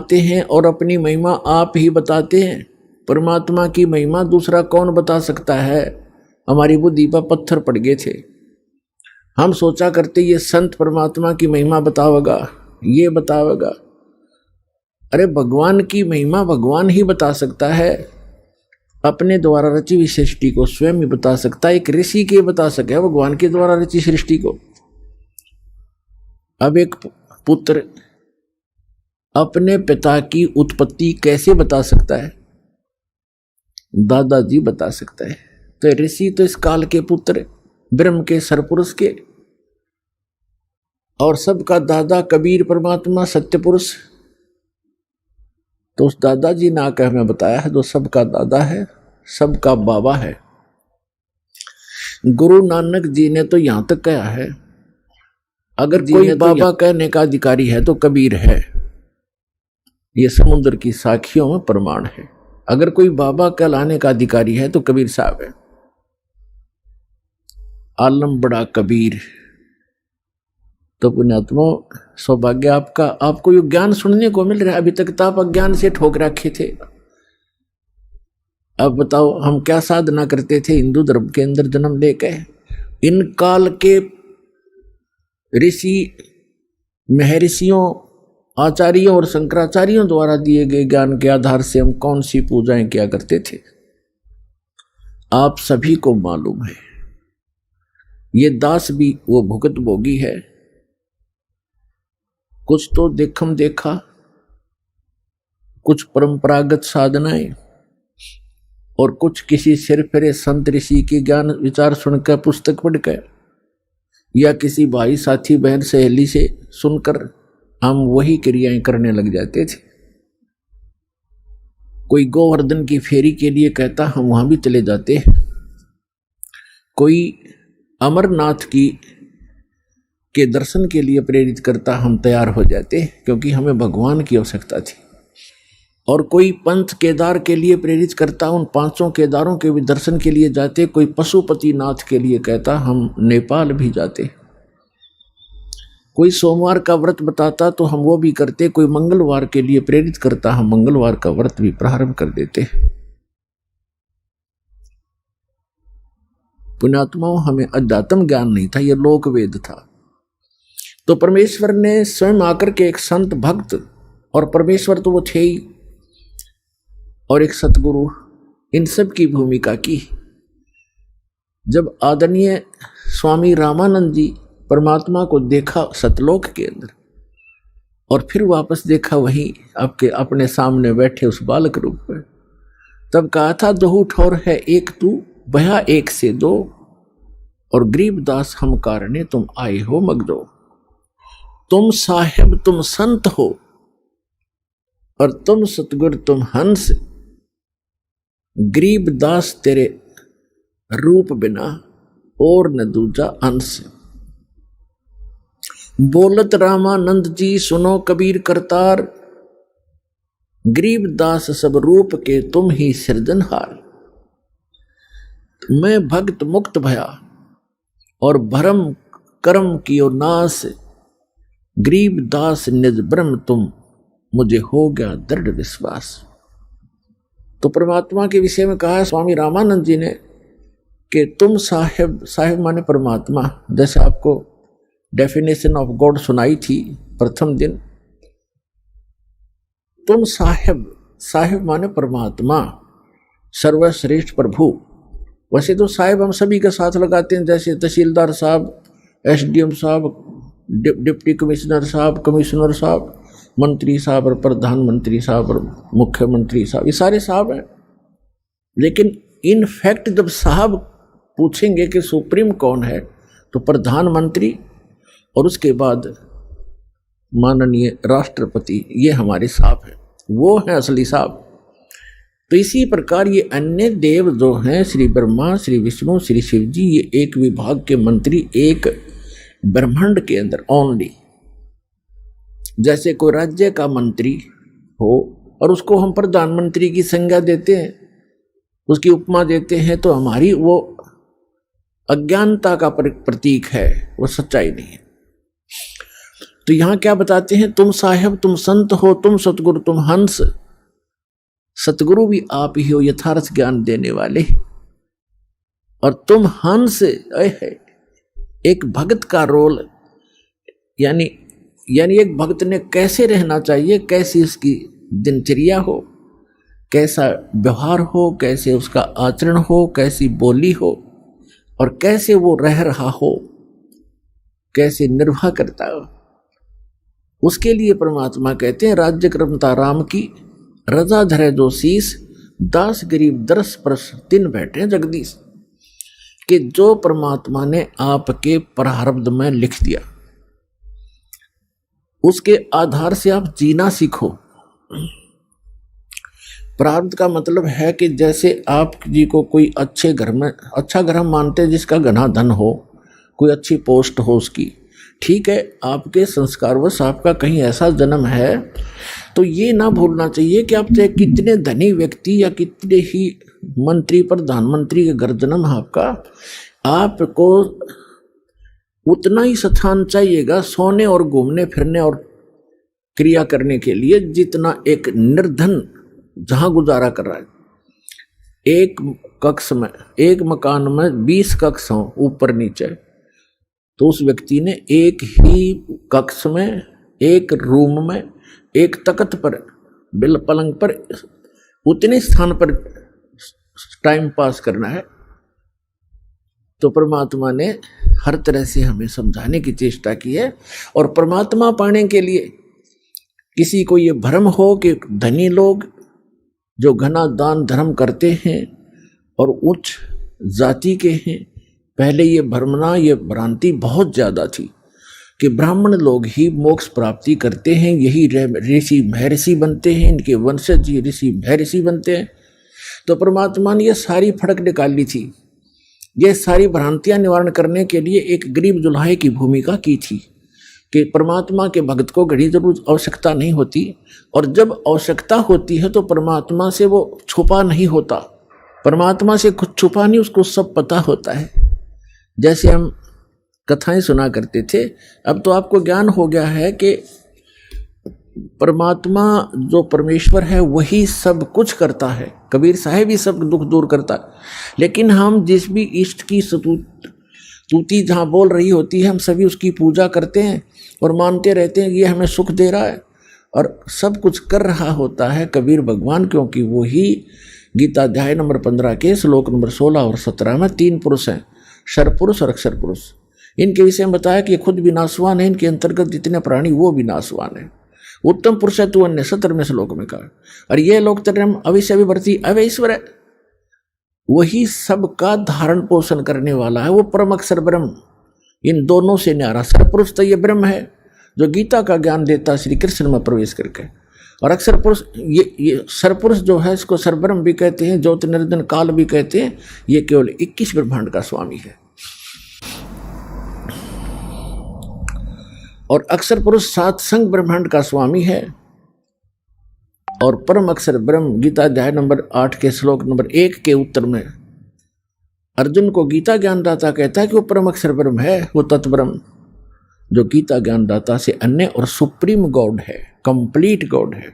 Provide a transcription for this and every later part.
आते हैं और अपनी महिमा आप ही बताते हैं। परमात्मा की महिमा दूसरा कौन बता सकता है। हमारी बुद्धि पर पत्थर पड़ गए थे। हम सोचा करते ये संत परमात्मा की महिमा बतावेगा, ये बतावेगा। अरे भगवान की महिमा भगवान ही बता सकता है। अपने द्वारा रची हुई सृष्टि को स्वयं ही बता सकता है। एक ऋषि के बता सके भगवान के द्वारा रची सृष्टि को। अब एक पुत्र अपने पिता की उत्पत्ति कैसे बता सकता है। दादाजी बता सकता है। तो ऋषि तो इस काल के पुत्र, ब्रह्म के सरपुरुष के, और सबका दादा कबीर परमात्मा सत्य पुरुष। तो उस दादाजी ने आकर हमें बताया है जो सबका दादा है, सबका बाबा है। गुरु नानक जी ने तो यहां तक कहा है, अगर कोई बाबा कहने का अधिकारी है तो कबीर है। ये समुद्र की साखियों में प्रमाण है। अगर कोई बाबा कहलाने का अधिकारी है तो कबीर साहब है। आलम बड़ा कबीर। तो पुण्यात्मो, सौभाग्य आपका, आपको ये ज्ञान सुनने को मिल रहा है। अभी तक तो आप अज्ञान से ठोक रखे थे। अब बताओ हम क्या साधना करते थे हिंदू धर्म के अंदर जन्म लेके। इन काल के ऋषि, महर्षियों, आचार्यों और शंकराचार्यों द्वारा दिए गए ज्ञान के आधार से हम कौन सी पूजाएं किया करते थे, आप सभी को मालूम है। ये दास भी वो भुगत भोगी है। कुछ तो देखम देखा, कुछ परंपरागत साधनाएं, और कुछ किसी सिर फिरे संत ऋषि के ज्ञान विचार सुनकर, पुस्तक पढ़कर, या किसी भाई साथी बहन सहेली से सुनकर हम वही क्रियाएं करने लग जाते थे। कोई गोवर्धन की फेरी के लिए कहता, हम वहां भी चले जाते। कोई अमरनाथ के दर्शन के लिए प्रेरित करता, हम तैयार हो जाते, क्योंकि हमें भगवान की आवश्यकता थी। और कोई पंथ केदार के लिए प्रेरित करता, उन 500 केदारों के भी दर्शन के लिए जाते। कोई पशुपति नाथ के लिए कहता, हम नेपाल भी जाते। कोई सोमवार का व्रत बताता तो हम वो भी करते। कोई मंगलवार के लिए प्रेरित करता, हम मंगलवार का व्रत भी प्रारंभ कर देते। पुण्यात्माओं, हमें अध्यात्म ज्ञान नहीं था, यह लोक वेद था। तो परमेश्वर ने स्वयं आकर के एक संत भक्त, और परमेश्वर तो वो थे ही, और एक सतगुरु, इन सब की भूमिका की। जब आदरणीय स्वामी रामानंद जी परमात्मा को देखा सतलोक के अंदर, और फिर वापस देखा वहीं आपके अपने सामने बैठे उस बालक रूप में, तब कहा था, दोहू ठौर है एक तू, भया एक से दो, और गरीबदास हम कारणे तुम आए हो मगदो। तुम साहेब तुम संत हो, और तुम सतगुर तुम हंस। गरीबदास तेरे रूप बिना और न दूजा अंश। बोलत रामानंद जी सुनो कबीर करतार, गरीबदास सब रूप के तुम ही सृजनहार। मैं भक्त मुक्त भया और भरम कर्म कियो नाश, गरीबदास निज ब्रह्म तुम मुझे हो गया दृढ़ विश्वास। तो परमात्मा के विषय में कहा स्वामी रामानंद जी ने कि तुम साहेब, साहेब माने परमात्मा, जैसे आपको डेफिनेशन ऑफ गॉड सुनाई थी प्रथम दिन। तुम साहेब, साहेब माने परमात्मा, सर्वश्रेष्ठ प्रभु। वैसे तो साहेब हम सभी के साथ लगाते हैं, जैसे तहसीलदार साहब, एसडीएम साहब, डिप्टी कमिश्नर साहब, कमिश्नर साहब, मंत्री साहब और प्रधानमंत्री साहब और मुख्यमंत्री साहब, ये सारे साहब हैं। लेकिन इन फैक्ट जब साहब पूछेंगे कि सुप्रीम कौन है, तो प्रधानमंत्री और उसके बाद माननीय राष्ट्रपति, ये हमारे साहब हैं, वो हैं असली साहब। तो इसी प्रकार ये अन्य देव जो हैं, श्री ब्रह्मा, श्री विष्णु, श्री शिव जी, ये एक विभाग के मंत्री एक ब्रह्मांड के अंदर ओनली। जैसे कोई राज्य का मंत्री हो और उसको हम प्रधानमंत्री की संज्ञा देते हैं, उसकी उपमा देते हैं, तो हमारी वो अज्ञानता का प्रतीक है, वो सच्चाई नहीं है। तो यहां क्या बताते हैं, तुम साहेब तुम संत हो, तुम सतगुरु तुम हंस। सतगुरु भी आप ही हो यथार्थ ज्ञान देने वाले, और तुम हंस। एक भक्त का रोल, यानी एक भक्त ने कैसे रहना चाहिए, कैसी उसकी दिनचर्या हो, कैसा व्यवहार हो, कैसे उसका आचरण हो, कैसी बोली हो, और कैसे वो रह रहा हो, कैसे निर्वाह करता हो, उसके लिए परमात्मा कहते हैं राज्य क्रमता राम की, रजा धरे जो शीस, दास गरीब दरस परस तिन बैठे जगदीश। कि जो परमात्मा ने आपके प्रारब्ध में लिख दिया उसके आधार से आप जीना सीखो। प्रारब्ध का मतलब है कि जैसे आप जी को कोई अच्छे घर में, अच्छा घर हम मानते हैं जिसका घना धन हो, कोई अच्छी पोस्ट हो उसकी, ठीक है, आपके संस्कारवश आपका कहीं ऐसा जन्म है तो ये ना भूलना चाहिए कि आप चाहे कितने धनी व्यक्ति या कितने ही मंत्री प्रधानमंत्री के घर जन्म आपका, आपको उतना ही स्थान चाहिएगा सोने और घूमने फिरने और क्रिया करने के लिए जितना एक निर्धन जहां गुजारा कर रहा है। एक कक्ष में, एक मकान में 20 कक्ष हो ऊपर नीचे, तो उस व्यक्ति ने एक ही कक्ष में, एक रूम में, एक तख्त पर, बिल पलंग पर, उतने स्थान पर टाइम पास करना है। तो परमात्मा ने हर तरह से हमें समझाने की चेष्टा की है। और परमात्मा पाने के लिए किसी को ये भ्रम हो कि धनी लोग जो घना दान धर्म करते हैं और उच्च जाति के हैं, पहले ये भ्रमना, ये भ्रांति बहुत ज्यादा थी कि ब्राह्मण लोग ही मोक्ष प्राप्ति करते हैं, यही ऋषि महर्षि बनते हैं, इनके वंशज ही ऋषि महर्षि बनते हैं। तो परमात्मा ने ये सारी फड़क निकाली थी, ये सारी भ्रांतियां निवारण करने के लिए एक गरीब जुल्हे की भूमिका की थी कि परमात्मा के भक्त को घड़ी जरूर आवश्यकता नहीं होती, और जब आवश्यकता होती है तो परमात्मा से वो छुपा नहीं होता, परमात्मा से कुछ छुपा नहीं, उसको सब पता होता है। जैसे हम कथाएं सुना करते थे, अब तो आपको ज्ञान हो गया है कि परमात्मा जो परमेश्वर है वही सब कुछ करता है, कबीर साहिब ही सब दुख दूर करता है। लेकिन हम जिस भी इष्ट की स्तुति जहाँ बोल रही होती है, हम सभी उसकी पूजा करते हैं और मानते रहते हैं कि ये हमें सुख दे रहा है, और सब कुछ कर रहा होता है कबीर भगवान, क्योंकि वो ही गीता अध्याय नंबर 15 के श्लोक नंबर 16 और 17 में 3 पुरुष हैं, क्षर पुरुष और अक्षर पुरुष। इनके विषय में बताया कि ये खुद विनाशवान है, इनके अंतर्गत जितने प्राणी वो विनाशवान है। उत्तम पुरुष है तू अन्य 17वें श्लोक में कहा। और ये लोग तरम अविश्य विवर्ती अवैश्वर है, वही सबका धारण पोषण करने वाला है, वो परम अक्षर ब्रह्म। इन दोनों से न्यारा सरपुरुष तो ये ब्रह्म है जो गीता का ज्ञान देता श्री कृष्ण में प्रवेश करके, और अक्षर पुरुष ये सरपुरुष जो है इसको सरब्रह्म भी कहते हैं, ज्योति निर्जन काल भी कहते हैं। ये केवल 21 ब्रह्मांड का स्वामी है। और अक्षर पुरुष 7 संग ब्रह्मांड का स्वामी है, और परम अक्षर ब्रह्म गीता अध्याय नंबर 8 के श्लोक नंबर 1 के उत्तर में अर्जुन को गीता ज्ञानदाता कहता है कि वो परम अक्षर ब्रह्म है, वो तत्ब्रह्म जो गीता ज्ञानदाता से अन्य और सुप्रीम गॉड है, कंप्लीट गॉड है।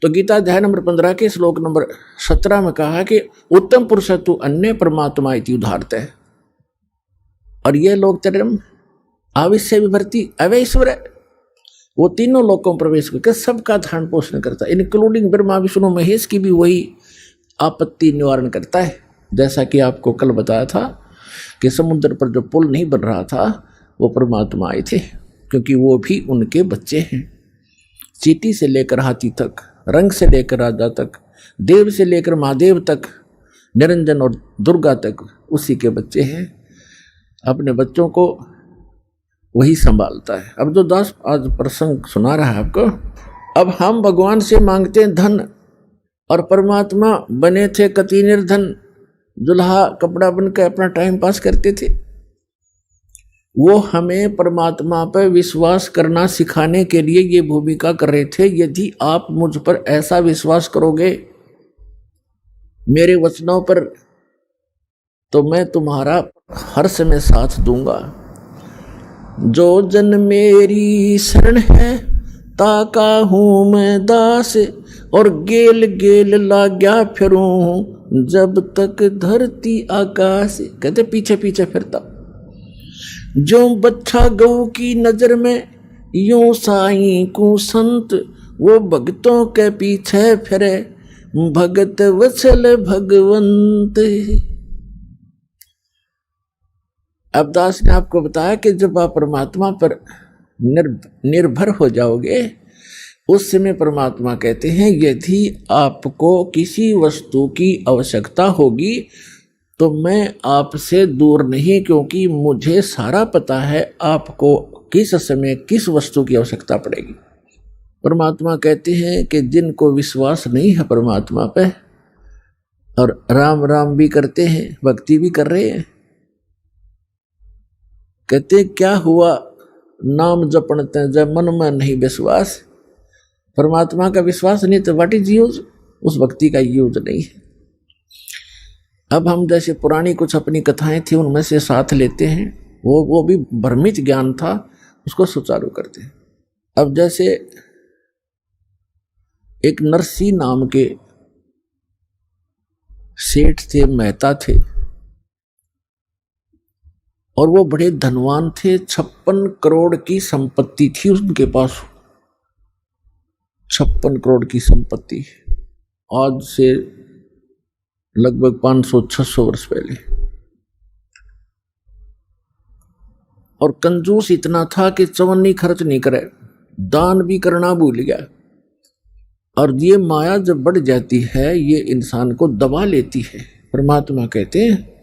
तो गीता अध्याय नंबर 15 के श्लोक नंबर 17 में कहा कि उत्तम पुरुष तु अन्य परमात्मा इति उदाहरत है। और ये लोग तरम आविश्य विभर्ती अवैश्वर, वो तीनों लोगों में प्रवेश करके सबका धारण पोषण करता है, इंक्लूडिंग ब्रह्मा विष्णु महेश की भी वही आपत्ति निवारण करता है। जैसा कि आपको कल बताया था कि समुद्र पर जो पुल नहीं बन रहा था वो परमात्मा आए थे, क्योंकि वो भी उनके बच्चे हैं। चींटी से लेकर हाथी तक, रंग से लेकर राजा तक, देव से लेकर महादेव तक, निरंजन और दुर्गा तक उसी के बच्चे हैं। अपने बच्चों को वही संभालता है। अब जो दास आज प्रसंग सुना रहा है आपको, अब हम भगवान से मांगते हैं धन, और परमात्मा बने थे कति निर्धन, दुल्हा कपड़ा बनकर अपना टाइम पास करते थे। वो हमें परमात्मा पर विश्वास करना सिखाने के लिए ये भूमिका कर रहे थे। यदि आप मुझ पर ऐसा विश्वास करोगे मेरे वचनों पर, तो मैं तुम्हारा हर समय साथ दूंगा। जो जन मेरी शरण है ताका हूँ मैं दास, और गेल गेल लाग्या फिरूं जब तक धरती आकाश। कहते पीछे पीछे फिरता, जो बच्चा गऊ की नजर में यूं साईं को संत, वो भक्तों के पीछे फिरे भगत वत्सल भगवंत। अब दास ने आपको बताया कि जब आप परमात्मा पर निर्भर हो जाओगे, उस समय परमात्मा कहते हैं यदि आपको किसी वस्तु की आवश्यकता होगी तो मैं आपसे दूर नहीं, क्योंकि मुझे सारा पता है आपको किस समय किस वस्तु की आवश्यकता पड़ेगी। परमात्मा कहते हैं कि जिनको विश्वास नहीं है परमात्मा पे और राम राम भी करते हैं, भक्ति भी कर रहे हैं, कहते क्या हुआ नाम जपणते जब मन में नहीं विश्वास। परमात्मा का विश्वास नहीं तो व्हाट इज यूज, उस भक्ति का यूज नहीं है। अब हम जैसे पुरानी कुछ अपनी कथाएं थी उनमें से साथ लेते हैं, वो भी भ्रमित ज्ञान था, उसको सुचारू करते हैं। अब जैसे एक नरसी नाम के सेठ थे, मेहता थे, और वो बड़े धनवान थे। 56 करोड़ की संपत्ति थी उनके पास, 56 करोड़ की संपत्ति, आज से लगभग 500-600 वर्ष पहले। और कंजूस इतना था कि चवन्नी खर्च नहीं करे, दान भी करना भूल गया। और ये माया जब बढ़ जाती है ये इंसान को दबा लेती है। परमात्मा कहते हैं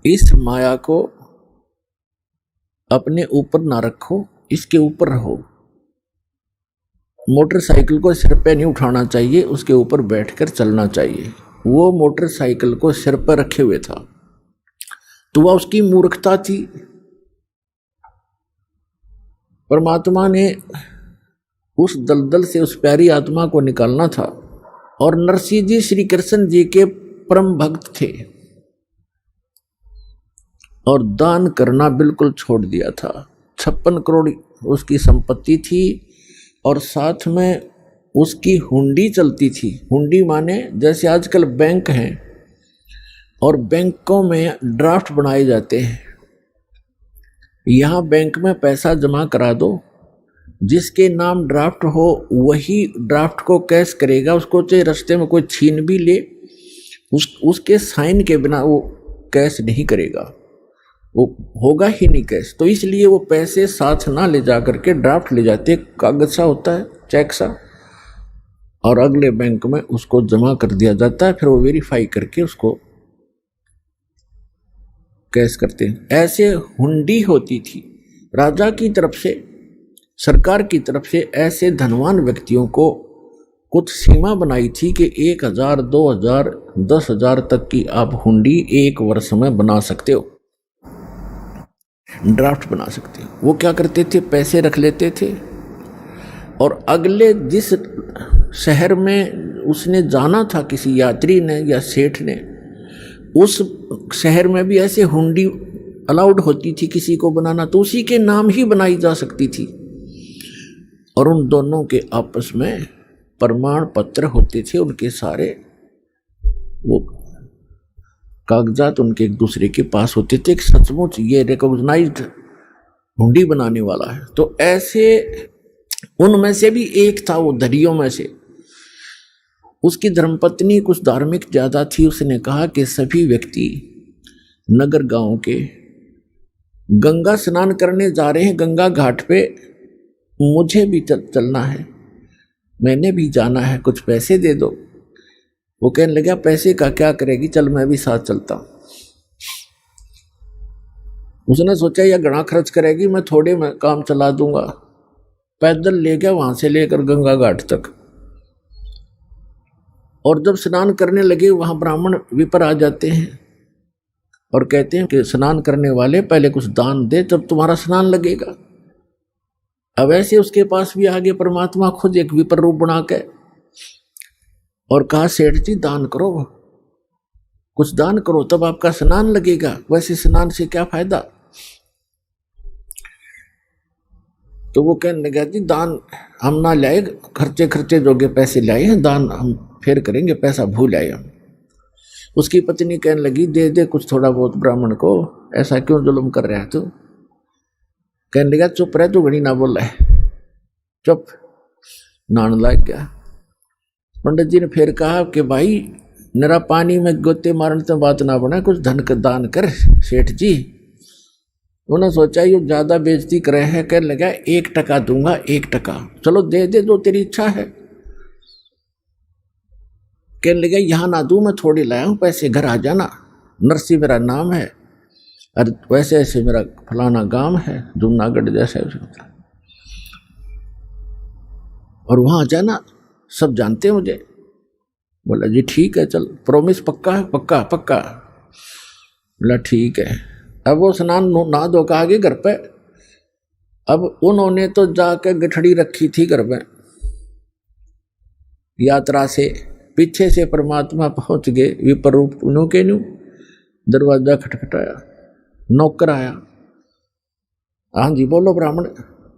इस माया को अपने ऊपर ना रखो, इसके ऊपर रहो। मोटरसाइकिल को सिर पे नहीं उठाना चाहिए, उसके ऊपर बैठकर चलना चाहिए। वो मोटरसाइकिल को सिर पर रखे हुए था, तो वह उसकी मूर्खता थी। परमात्मा ने उस दलदल से उस प्यारी आत्मा को निकालना था। और नरसिंह जी श्री कृष्ण जी के परम भक्त थे और दान करना बिल्कुल छोड़ दिया था। 56 करोड़ उसकी संपत्ति थी और साथ में उसकी हुंडी चलती थी। हुंडी माने जैसे आजकल बैंक हैं और बैंकों में ड्राफ्ट बनाए जाते हैं। यहाँ बैंक में पैसा जमा करा दो, जिसके नाम ड्राफ्ट हो वही ड्राफ्ट को कैश करेगा। उसको चाहे रास्ते में कोई छीन भी ले, उसके साइन के बिना वो कैश नहीं करेगा, वो होगा ही नहीं कैश। तो इसलिए वो पैसे साथ ना ले जा करके ड्राफ्ट ले जाते, कागज सा होता है, चेक सा, और अगले बैंक में उसको जमा कर दिया जाता है। फिर वो वेरीफाई करके उसको कैश करते हैं। ऐसे हुंडी होती थी राजा की तरफ से, सरकार की तरफ से। ऐसे धनवान व्यक्तियों को कुछ सीमा बनाई थी कि 1000, 2000, 10,000 तक की आप हुंडी एक वर्ष में बना सकते हो, ड्राफ्ट बना सकते हो। वो क्या करते थे, पैसे रख लेते थे और अगले जिस शहर में उसने जाना था किसी यात्री ने या सेठ ने, उस शहर में भी ऐसे हुंडी अलाउड होती थी किसी को बनाना, तो उसी के नाम ही बनाई जा सकती थी। और उन दोनों के आपस में प्रमाण पत्र होते थे, उनके सारे वो कागजात उनके एक दूसरे के पास होते थे कि सचमुच ये रिकॉग्नाइज्ड हुंडी बनाने वाला है। तो ऐसे उनमें से भी एक था, वो दरियों में से। उसकी धर्मपत्नी कुछ धार्मिक ज्यादा थी। उसने कहा कि सभी व्यक्ति नगर गांव के गंगा स्नान करने जा रहे हैं, गंगा घाट पे, मुझे भी चलना है, मैंने भी जाना है, कुछ पैसे दे दो। वो कहने लगा पैसे का क्या करेगी, चल मैं भी साथ चलता हूं। उसने सोचा यह घना खर्च करेगी, मैं थोड़े में काम चला दूंगा। पैदल ले गया वहां से लेकर गंगा घाट तक। और जब स्नान करने लगे वहां ब्राह्मण विपर आ जाते हैं और कहते हैं कि स्नान करने वाले पहले कुछ दान दे तब तुम्हारा स्नान लगेगा। अब ऐसे उसके पास भी आगे परमात्मा खुद एक विपर रूप बना के और कहा सेठ जी दान करो, कुछ दान करो तब आपका स्नान लगेगा, वैसे स्नान से क्या फायदा। तो वो कहने लगा जी दान हम ना लाए, खर्चे जोगे पैसे लाए हैं, दान हम फिर करेंगे, पैसा भूल आए हम। उसकी पत्नी कहने लगी दे दे कुछ थोड़ा बहुत ब्राह्मण को, ऐसा क्यों जुल्म कर रहा है तू। कहने लगा चुप रह तू, घड़ी ना बोल रहा है, चुप। नान लग गया। पंडित जी ने फिर कहा कि भाई नरा पानी में गोते मारने तो बात ना बना, कुछ धन का दान कर सेठ जी। उन्होंने सोचा ये ज्यादा बेइज्जती करे है, कहने लगा 1% दूंगा, 1%। चलो दे दे जो तेरी इच्छा है। कहने लगा यहाँ ना दूं, मैं थोड़ी लाया हूं पैसे, घर आ जाना, नरसी मेरा नाम है, और वैसे ऐसे मेरा फलाना गांव है जूनागढ़ जैसे, और वहां जाना, सब जानते हैं मुझे। बोला जी ठीक है चल, प्रॉमिस पक्का है? पक्का पक्का। बोला ठीक है। अब वो स्नान ना धो के आगे घर पे। अब उन्होंने तो जाकर गठड़ी रखी थी घर में, यात्रा से पीछे से परमात्मा पहुंच गए विपर रूप न्यू के न्यू। दरवाजा खटखटाया, नौकर आया। हाँ जी बोलो ब्राह्मण,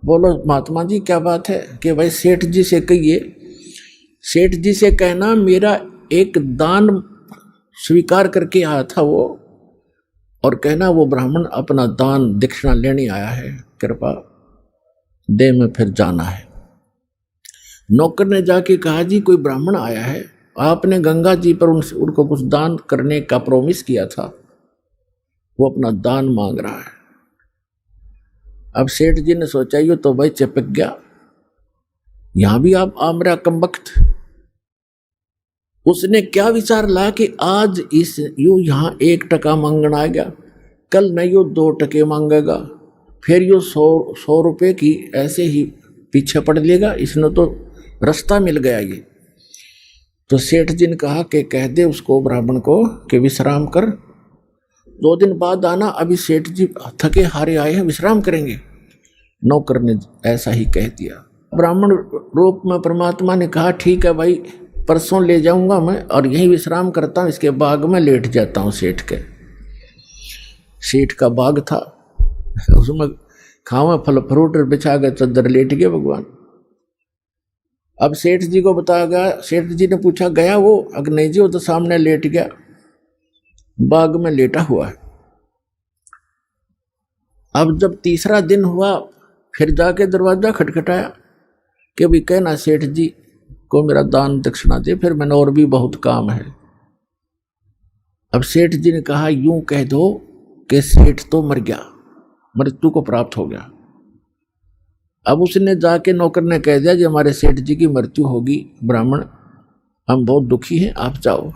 बोलो महात्मा जी क्या बात है। कि भाई सेठ जी से कहिए, सेठ जी से कहना मेरा एक दान स्वीकार करके आया था वो, और कहना वो ब्राह्मण अपना दान दक्षिणा लेने आया है, कृपा दे में फिर जाना है। नौकर ने जाके कहा जी कोई ब्राह्मण आया है, आपने गंगा जी पर उनको कुछ दान करने का प्रॉमिस किया था, वो अपना दान मांग रहा है। अब सेठ जी ने सोचा ये तो भाई चिपक गया, यहां भी आप आमरा कमबख्त। उसने क्या विचार ला कि आज इस यू यहाँ 1% मांगना आ गया, कल नहीं यो 2% मांगेगा, फिर यो 100 रुपये की ऐसे ही पीछे पड़ लेगा, इसने तो रास्ता मिल गया ये। तो सेठ जी ने कहा कि कह दे उसको ब्राह्मण को कि विश्राम कर, 2 दिन बाद आना, अभी सेठ जी थके हारे आए हैं, विश्राम करेंगे। नौकर ने ऐसा ही कह दिया। ब्राह्मण रूप में परमात्मा ने कहा ठीक है भाई, परसों ले जाऊंगा मैं और यहीं विश्राम करता हूं, इसके बाग में लेट जाता हूं। सेठ का बाग था, उसमें खावा फल फ्रूट बिछा गए, चद्दर लेट गए भगवान। अब सेठ जी को बताया गया, सेठ जी ने पूछा गया वो? अगर नहीं जी वो तो सामने लेट गया, बाग में लेटा हुआ है। अब जब तीसरा दिन हुआ फिर जाके दरवाजा खटखटाया कि भी कहना सेठ जी को मेरा दान दक्षिणा दे, फिर मैंने और भी बहुत काम है। अब सेठ जी ने कहा यूं कह दो कि सेठ तो मर गया, मृत्यु को प्राप्त हो गया। अब उसने जाके नौकर ने कह दिया जी हमारे सेठ जी की मृत्यु होगी ब्राह्मण, हम बहुत दुखी हैं, आप जाओ।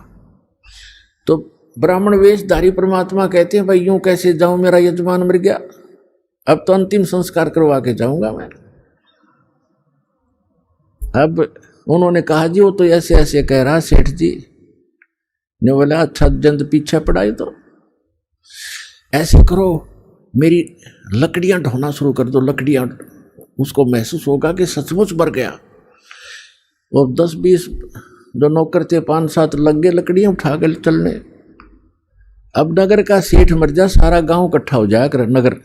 तो ब्राह्मण वेशधारी परमात्मा कहते हैं भाई यूं कैसे जाऊं, मेरा यजमान मर गया, अब तो अंतिम संस्कार करवा के जाऊंगा मैं। अब उन्होंने कहा जी वो तो ऐसे ऐसे कह रहा सेठ जी ने। बोला अच्छा जंद पीछे पड़ाई, तो ऐसे करो मेरी लकड़ियां ढोना शुरू कर दो, लकड़ियां, उसको महसूस होगा कि सचमुच मर गया। वो 10-20 जो नौकर थे 5-7 लग गए लकड़ियां उठा कर चलने। अब नगर का सेठ मर जा, सारा गांव इकट्ठा हो जाया कर नगर।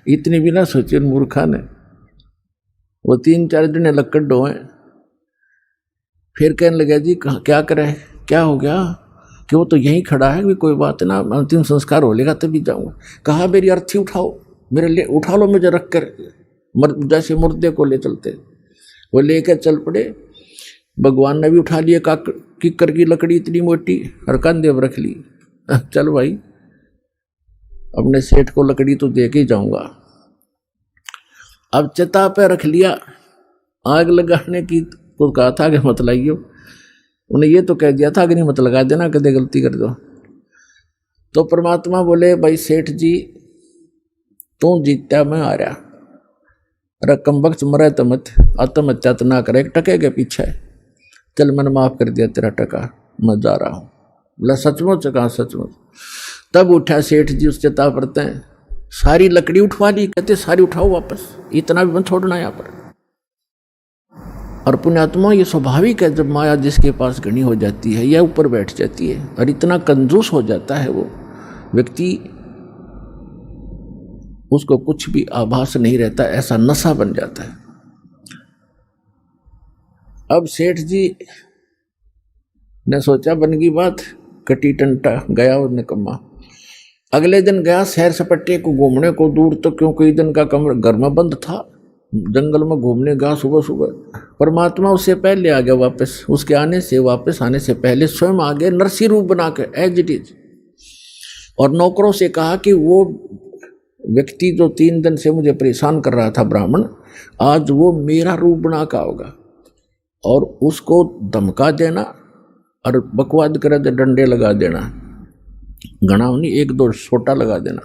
इतनी भी ना सोचे मूर्खा ने। वो 3-4 दिन लकड़ ढोए, फिर कहने लगा जी क्या करे, क्या हो गया? कि वो तो यहीं खड़ा है, भी कोई बात ना, अंतिम संस्कार हो लेगा तभी जाऊंगा। कहा मेरी अर्थी उठाओ, मेरे लिए उठा लो, मुझे रख कर जैसे मुर्दे को ले चलते। वो लेकर चल पड़े। भगवान ने भी उठा लिया किक्कर की लकड़ी इतनी मोटी, और कंधे पर रख ली। चल भाई अपने सेठ को लकड़ी तो दे के जाऊंगा। अब चिता पे रख लिया, आग लगाने की को कहा था कि मत लाइयो, उन्हें ये तो कह दिया था कि नहीं मत लगा देना, कदे गलती कर दो। तो परमात्मा बोले भाई सेठ जी तू जीता मैं आ रहा, रकम वक्त मरे तो मत, आत्महत्या तो ना करे, 1% के पीछे, चल मैंने माफ कर दिया तेरा टका, मैं जा रहा हूँ। बोला सचमुच? कहा सचमुच। तब उठा सेठ जी उस चिता पड़ते हैं, सारी लकड़ी उठवा ली, कहते सारी उठाओ वापस, इतना भी मत छोड़ना यहाँ पर। और पुण्यात्मा ये स्वाभाविक है, जब माया जिसके पास घनी हो जाती है या ऊपर बैठ जाती है और इतना कंजूस हो जाता है वो व्यक्ति उसको कुछ भी आभास नहीं रहता, ऐसा नशा बन जाता है। अब सेठ जी ने सोचा बन गई बात, कटी टंटा गया और निकम्मा। अगले दिन गया सैर सपट्टे को घूमने को, दूर तक, क्यों कई दिन का कमरा घर में बंद था, जंगल में घूमने गया सुबह सुबह। परमात्मा उससे पहले आ गया वापस, उसके वापस आने से पहले स्वयं आ गए नरसी रूप बना के एज इट इज, और नौकरों से कहा कि वो व्यक्ति जो 3 दिन से मुझे परेशान कर रहा था ब्राह्मण, आज वो मेरा रूप बना का होगा, और उसको धमका देना और बकवाद करे तो डंडे लगा देना, गणा नहीं 1-2 छोटा लगा देना,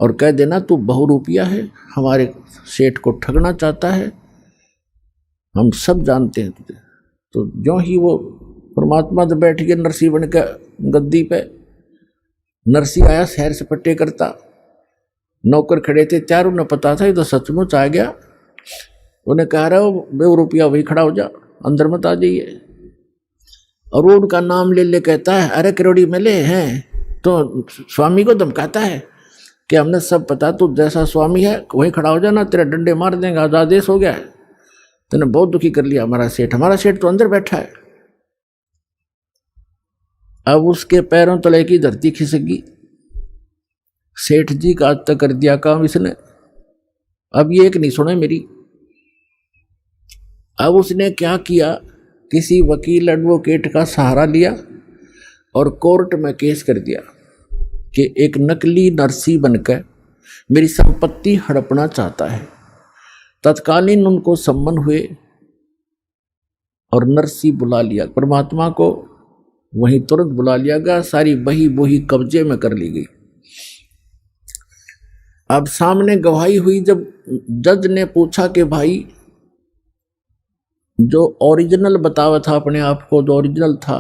और कह देना तू बहुरूपिया है, हमारे सेठ को ठगना चाहता है, हम सब जानते हैं तुझे। तो जो ही वो परमात्मा तो बैठ गए नरसी बन के गद्दी पे, नरसी आया सैर सपट्टे करता, नौकर खड़े थे, चारों ने पता था ये तो सचमुच आ गया। उन्हें कह रहा हो बहुरूपिया वही खड़ा हो जा, अंदर मत आ जाइए। और वो उनका नाम ले ले कहता है अरे करोड़ी मिले हैं, तो स्वामी को धमकाता है कि हमने सब पता, तू जैसा स्वामी है वहीं खड़ा हो जाना, तेरे डंडे मार देंगे, आज आदेश हो गया है, तूने बहुत दुखी कर लिया हमारा सेठ तो अंदर बैठा है। अब उसके पैरों तले की धरती खिसक गई, सेठ जी का आज तक कर दिया काम इसने, अब ये एक नहीं सुने मेरी। अब उसने क्या किया, किसी वकील एडवोकेट का सहारा लिया और कोर्ट में केस कर दिया कि एक नकली नरसी बनकर मेरी संपत्ति हड़पना चाहता है। तत्कालीन उनको सम्मन हुए और नरसी बुला लिया, परमात्मा को वहीं तुरंत बुला लिया गया, सारी बही बोही कब्जे में कर ली गई। अब सामने गवाही हुई, जब जज ने पूछा कि भाई जो ओरिजिनल बतावा था अपने आप को, जो ओरिजिनल था,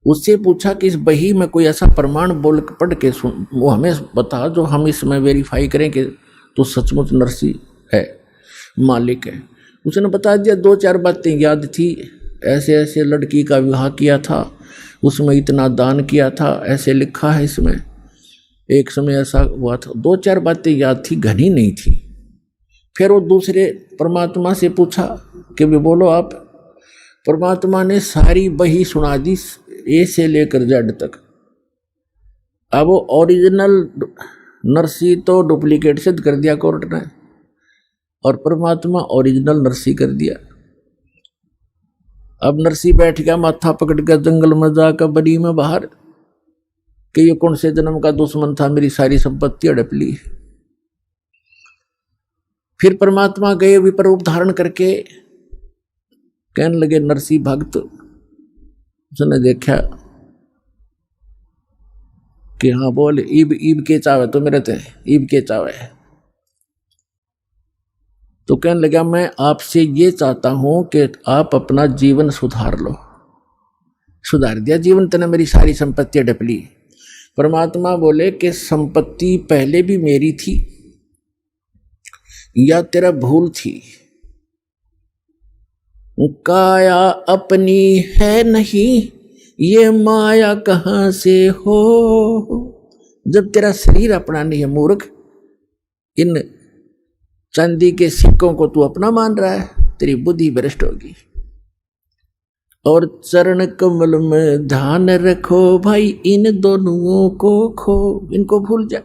उससे पूछा कि इस बही में कोई ऐसा प्रमाण बोल पढ़ के सुन, वो हमें बता जो हम इसमें वेरीफाई करें कि तो सचमुच नरसी है, मालिक है। उसने बता दिया, 2-4 बातें याद थी, ऐसे ऐसे लड़की का विवाह किया था, उसमें इतना दान किया था, ऐसे लिखा है इसमें, एक समय ऐसा हुआ था, 2-4 बातें याद थी, घनी नहीं थी। फिर वो दूसरे परमात्मा से पूछा कि भी बोलो आप। परमात्मा ने सारी बही सुना दी, ए से लेकर जेड तक। अब वो ओरिजिनल नरसी तो डुप्लीकेट सिद्ध कर दिया कोर्ट ने, और परमात्मा ओरिजिनल नरसी कर दिया। अब नरसी बैठ गया माथा पकड़ कर जंगल में जाकर बड़ी में बाहर कि ये कौन से जन्म का दुश्मन था, मेरी सारी संपत्ति हड़प ली। फिर परमात्मा गए विपर रूप धारण करके, कहने लगे नरसी भक्त। उसने देखा कि हाँ बोल, ईब के चावे तो मेरे थे, ईब के चावे। तो कहने लगा मैं आपसे ये चाहता हूं कि आप अपना जीवन सुधार लो। सुधार दिया जीवन, तने मेरी सारी संपत्ति हड़प ली। परमात्मा बोले कि संपत्ति पहले भी मेरी थी या तेरा भूल थी, काया अपनी है नहीं, ये माया कहां से हो। जब तेरा शरीर अपना नहीं है मूर्ख, इन चांदी के सिक्कों को तू अपना मान रहा है, तेरी बुद्धि भ्रष्ट होगी। और चरण कमल में ध्यान रखो भाई, इन दोनों को खो, इनको भूल जा।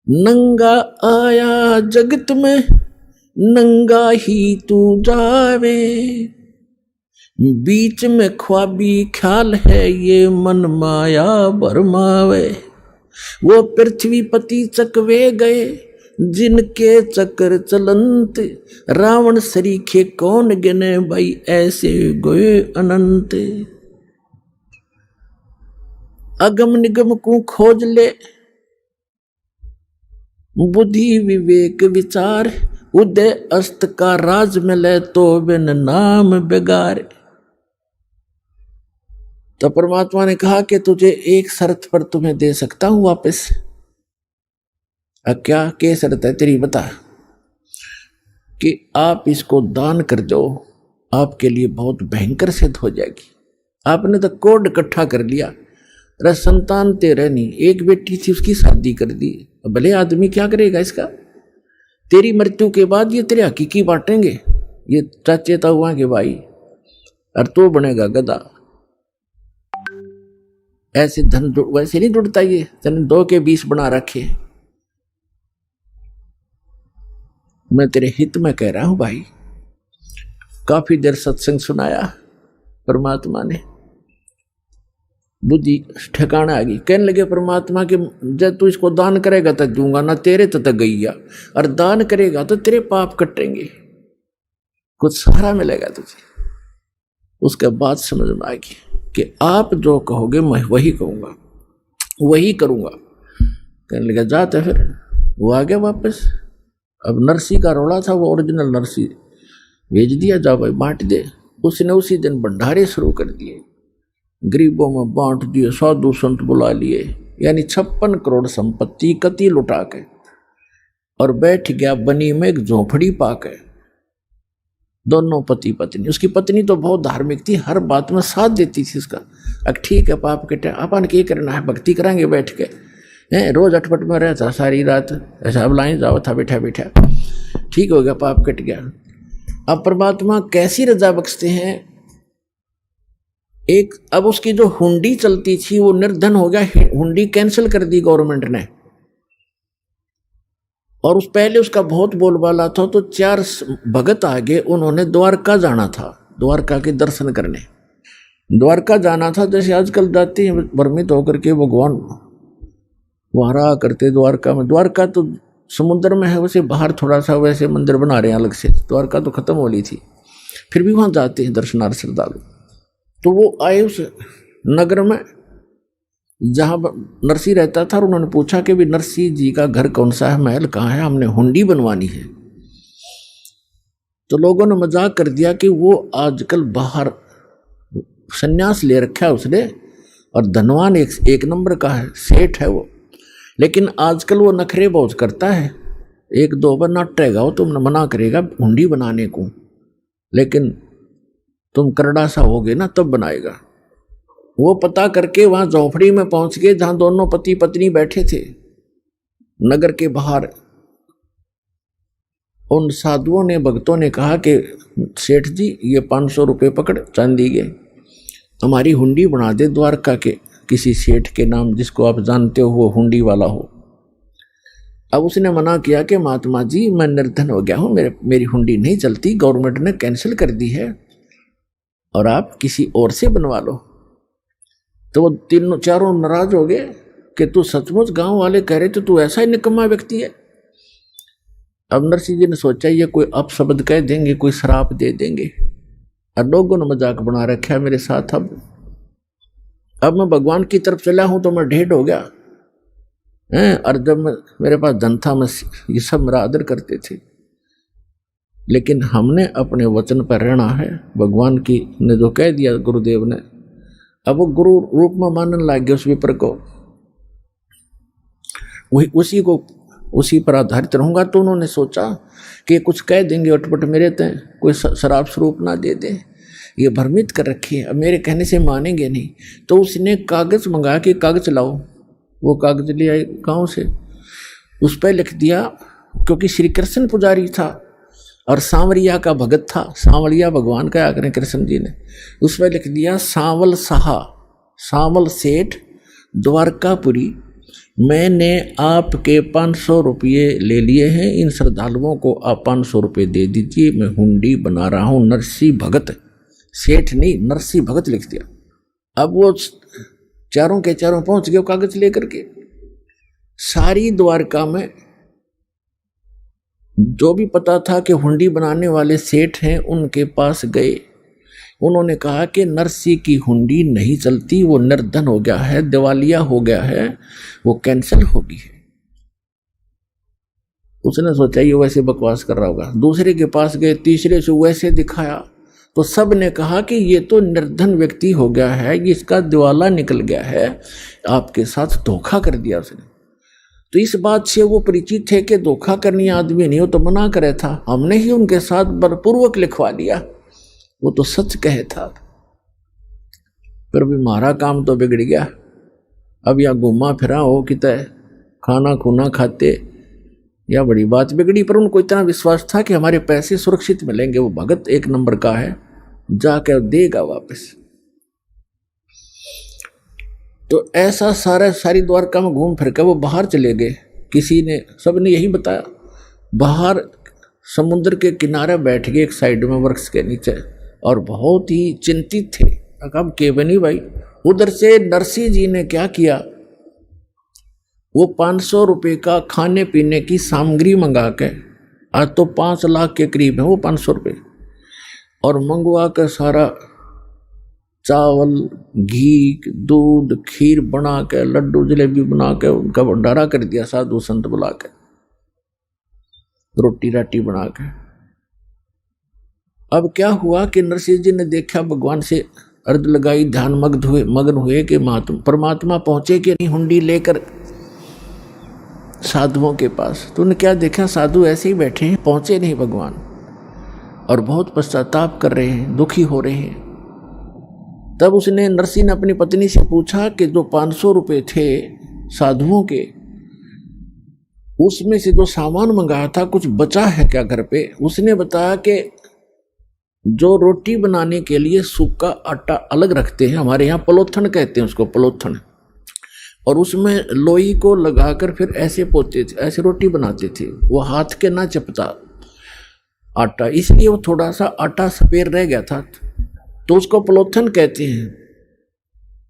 नंगा आया जगत में, नंगा ही तू जावे, बीच में ख्वाबी ख्याल है, ये मन माया भरमावे। वो पृथ्वी पति चकवे गए, जिनके चक्कर चलंत, रावण सरीखे कौन गिने भाई, ऐसे गए अनंत। अगम निगम को खोज ले, बुद्धि विवेक विचार, उदय अस्त का राज मिले, तो बिन नाम बेगार। तो परमात्मा ने कहा कि तुझे एक शर्त पर तुम्हें दे सकता हूं वापस। क्या शर्त है तेरी, बता। कि आप इसको दान कर दो, आपके लिए बहुत भयंकर सिद्ध हो जाएगी। आपने तो कोड इकट्ठा कर लिया, अरे संतान तेरे नहीं, एक बेटी थी उसकी शादी कर दी, भले आदमी क्या करेगा इसका। तेरी मृत्यु के बाद ये तेरे हकीकी बांटेंगे, ये चाचे ताऊआ के भाई, और तो बनेगा गधा। ऐसे धन वैसे नहीं जुड़ता, ये धन 2 के 20 बना रखे। मैं तेरे हित में कह रहा हूं भाई। काफी देर सत्संग सुनाया, परमात्मा ने बुद्धि ठिकाना आ गई। कहने लगे परमात्मा के जब तू इसको दान करेगा तो दूंगा ना, तेरे तो तक गई, और दान करेगा तो तेरे पाप कटेंगे, कुछ सहारा मिलेगा तुझे। उसके बाद समझ में आएगी कि आप जो कहोगे मैं वही कहूंगा, वही करूंगा। कहने लगा जाते, फिर वो आ गया वापस। अब नरसी का रोड़ा था, वो ओरिजिनल नरसी भेज दिया, जा भाई बांट दे। उसने उसी दिन भंडारे शुरू कर दिए, गरीबों में बांट दिए, साधु संत बुला लिए, यानी 56 करोड़ संपत्ति कति लुटा के, और बैठ गया बनी में एक झोपड़ी पाके। दोनों पति पत्नी, उसकी पत्नी तो बहुत धार्मिक थी, हर बात में साथ देती थी उसका। अब ठीक है पाप कटे, अपन क्या करना है, भक्ति कराएंगे बैठ के, रोज अटपट में रहता सारी रात, ऐसा अब लाइन जाओ था बैठा बैठा, ठीक हो गया, पाप कट गया। अब परमात्मा कैसी रजा बख्शते हैं। एक अब उसकी जो हुंडी चलती थी वो निर्धन हो गया, हुंडी कैंसिल कर दी गवर्नमेंट ने, और उस पहले उसका बहुत बोलबाला था, तो 4 भगत आगे उन्होंने द्वारका जाना था, द्वारका के दर्शन करने द्वारका जाना था। जैसे आजकल जाते हैं भ्रमित होकर के भगवान वहां रहा करते द्वारका में। द्वारका तो समुद्र में है, वैसे बाहर थोड़ा सा वैसे मंदिर बना रहे हैं अलग से, द्वारका तो खत्म हो ली थी, फिर भी वहां जाते हैं दर्शनार्थ श्रद्धालु। तो वो आए उस नगर में जहां नरसी रहता था, और उन्होंने पूछा कि भी नरसी जी का घर कौन सा है, महल कहाँ है, हमने हुंडी बनवानी है। तो लोगों ने मजाक कर दिया कि वो आजकल बाहर सन्यास ले रखा है उसने, और धनवान एक नंबर का है, सेठ है वो, लेकिन आजकल वो नखरे बहुत करता है, 1-2 बार नाटेगा वो, तुमने मना करेगा हुंडी बनाने को, लेकिन तुम करड़ा सा होगे ना तब बनाएगा। वो पता करके वहां झोपड़ी में पहुंच गए जहां दोनों पति पत्नी बैठे थे नगर के बाहर। उन साधुओं ने, भक्तों ने कहा कि सेठ जी ये 500 रुपये पकड़ चांदी के, हमारी हुंडी बना दे द्वारका के किसी सेठ के नाम, जिसको आप जानते हो वो हुंडी वाला हो। अब उसने मना किया कि महात्मा जी मैं निर्धन हो गया हूं, मेरी हुंडी नहीं चलती, गवर्नमेंट ने कैंसिल कर दी है, और आप किसी और से बनवा लो। तो वो 3-4 नाराज हो गए कि तू सचमुच, गांव वाले कह रहे थे तू ऐसा ही निकम्मा व्यक्ति है। अब नरसिंह जी ने सोचा ये कोई अपशब्द कह देंगे, कोई श्राप दे देंगे, और लोगों ने मजाक बना रखा है मेरे साथ। अब मैं भगवान की तरफ चला हूं तो मैं ढेर हो गया हैं, और जब मेरे पास धन था मैं ये सब मेरा आदर करते थे, लेकिन हमने अपने वचन पर रहना है। भगवान की ने जो कह दिया गुरुदेव ने, अब वो गुरु रूप में मानने लग गया उस विपर को, वही उसी पर आधारित रहूंगा। तो उन्होंने सोचा कि कुछ कह देंगे अटपट मेरे तय, कोई शराब स्वरूप ना दे दे, ये भ्रमित कर रखी है, अब मेरे कहने से मानेंगे नहीं। तो उसने कागज मंगाया कि कागज लाओ, वो कागज ले आए गाँव से, उस पर लिख दिया, क्योंकि श्री कृष्ण पुजारी था और सांवरिया का भगत था, सांवरिया भगवान का आकर कृष्ण जी ने, उस पर लिख दिया सांवल साहा, सांवल सेठ द्वारकापुरी, मैंने आपके 500 रुपये ले लिए हैं, इन श्रद्धालुओं को आप 500 रुपये दे दीजिए, मैं हुंडी बना रहा हूँ। नरसी भगत, सेठ नहीं नरसी भगत लिख दिया। अब वो चारों के चारों पहुंच गए कागज लेकर के। सारी द्वारका में जो भी पता था कि हुंडी बनाने वाले सेठ हैं उनके पास गए, उन्होंने कहा कि नरसी की हुंडी नहीं चलती, वो निर्धन हो गया है, दिवालिया हो गया है, वो कैंसिल होगी। उसने सोचा ये वैसे बकवास कर रहा होगा। दूसरे के पास गए, तीसरे से वैसे दिखाया, तो सब ने कहा कि ये तो निर्धन व्यक्ति हो गया है, इसका दिवाला निकल गया है, आपके साथ धोखा कर दिया उसने। तो इस बात से वो परिचित थे कि धोखा करनी आदमी नहीं हो तो मना करे था, हमने ही उनके साथ बलपूर्वक लिखवा दिया, वो तो सच कहे था। पर भी हमारा काम तो बिगड़ गया, अब यहाँ घूमा फिरा हो कितने खाना खुना खाते, या बड़ी बात बिगड़ी। पर उनको इतना विश्वास था कि हमारे पैसे सुरक्षित मिलेंगे, वो भगत एक नंबर का है, जाकर देगा वापस। तो ऐसा सारी द्वारका में घूम फिर कर वो बाहर चले गए। किसी ने, सबने यही बताया, बाहर समुद्र के किनारे बैठ गए एक साइड में वृक्ष के नीचे, और बहुत ही चिंतित थे। अब केवनी भाई, उधर से नरसिंह जी ने क्या किया, वो 500 रुपये का खाने पीने की सामग्री मंगा के, आज तो 5 लाख के करीब है वो 500 रुपये, और मंगवा कर सारा चावल, घी, दूध, खीर बना के, लड्डू जलेबी बना के उनका भंडारा कर दिया, साधु संत बुला के, रोटी राटी बना के। अब क्या हुआ कि नरसिंह जी ने देखा, भगवान से अर्ज लगाई, ध्यान मग्न हुए कि परमात्मा पहुंचे कि नहीं हुंडी लेकर साधुओं के पास। तो उन्हें क्या देखा, साधु ऐसे ही बैठे हैं, पहुंचे नहीं भगवान, और बहुत पश्चाताप कर रहे हैं, दुखी हो रहे हैं। तब उसने, नरसिंह ने अपनी पत्नी से पूछा कि जो 500 रुपये थे साधुओं के, उसमें से जो सामान मंगाया था कुछ बचा है क्या घर पे? उसने बताया कि जो रोटी बनाने के लिए सूखा आटा अलग रखते हैं, हमारे यहाँ पलोथन कहते हैं उसको, पलोथन, और उसमें लोई को लगाकर फिर ऐसे पोते थे, ऐसे रोटी बनाते थे, वो हाथ के ना चपता आटा, इसलिए वो थोड़ा सा आटा सफेद रह गया था, तो उसको पलोथन कहते हैं।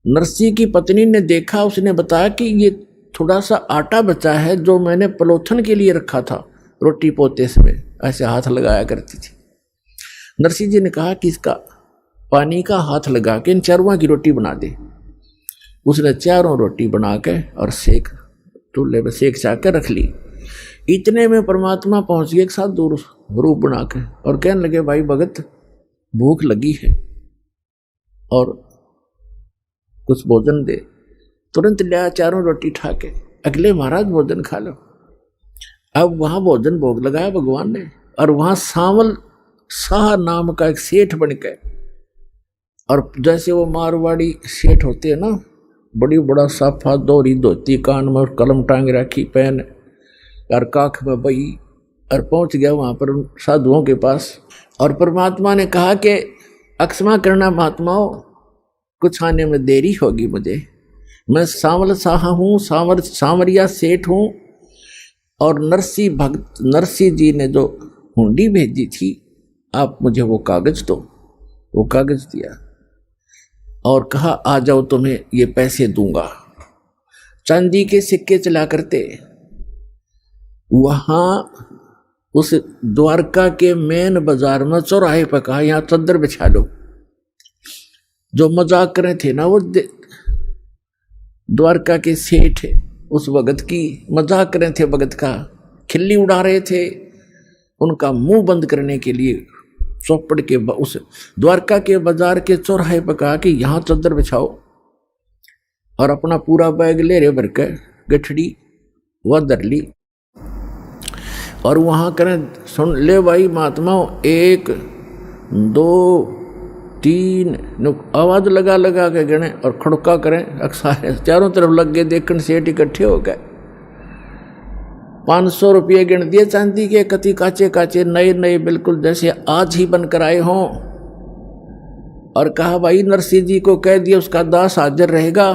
नरसिंह की पत्नी ने देखा, उसने बताया कि ये थोड़ा सा आटा बचा है जो मैंने पलोथन के लिए रखा था, रोटी पोते समय ऐसे हाथ लगाया करती थी। नरसिंह जी ने कहा कि इसका पानी का हाथ लगा के इन चारों की रोटी बना दे। उसने चारों रोटी बना के और सेक, चूल्हे में सेक चाक के रख ली। इतने में परमात्मा पहुंच गए एक साथ दूर रूप बना के, और कहने लगे, भाई भगत भूख लगी है और कुछ भोजन दे। तुरंत लिया चारों रोटी ठा के, अगले महाराज भोजन खा लो। अब वहां भोजन भोग लगाया भगवान ने, और वहां सांवल शाह नाम का एक सेठ बन गए, और जैसे वो मारवाड़ी सेठ होते हैं ना, बड़ी बड़ा साफा, दोहरी धोती, कान में कलम टांग रखी, पेन और काख में बही, और पहुंच गया वहां पर साधुओं के पास। और परमात्मा ने कहा कि अक्षमा करना महात्माओं, कुछ आने में देरी होगी मुझे, मैं सांवल शाह हूँ, सांवरिया सेठ हूँ, और नरसिंह जी ने जो हुंडी भेजी थी, आप मुझे वो कागज दो। वो कागज दिया और कहा, आ जाओ, तुम्हें ये पैसे दूंगा। चांदी के सिक्के चला करते। वहां उस द्वारका के मेन बाजार में चौराहे पर कहा, यहाँ चद्दर बिछा लो। जो मजाक करे थे ना वो द्वारका के सेठ, उस भगत की मजाक करे थे, भगत का खिल्ली उड़ा रहे थे, उनका मुंह बंद करने के लिए चौपड़ के उस द्वारका के बाजार के चौराहे पर कहा कि यहाँ चद्दर बिछाओ, और अपना पूरा बैग ले रहे भर के गठड़ी वह धर ली, और वहां करें, सुन ले भाई महात्माओं, 1 2 3 आवाज लगा लगा के गिने और खड़का करें, अक्सर चारों तरफ लग गए, देखने सेठ इकट्ठे हो गए। 500 रुपये गिन दिए चांदी के, कति काचे काचे नए नए, बिल्कुल जैसे आज ही बनकर आए हों, और कहा, भाई नरसिंह जी को कह दिया उसका दास हाजिर रहेगा,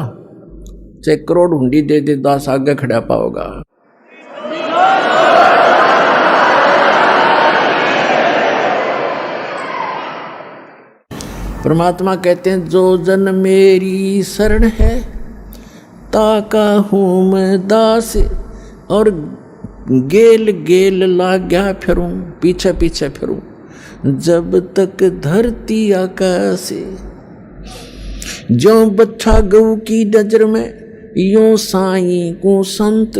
चाहे करोड़ हुंडी दे दे, दास आगे खड़ा पाओगा। परमात्मा कहते हैं, जो जन मेरी शरण है ताका हूँ मैं दास, और गेल गेल लाग्या फिरूं, पीछे पीछे फिरूं, जब तक धरती आकाश। जो बच्चा गऊ की नजर में यूं साईं को संत,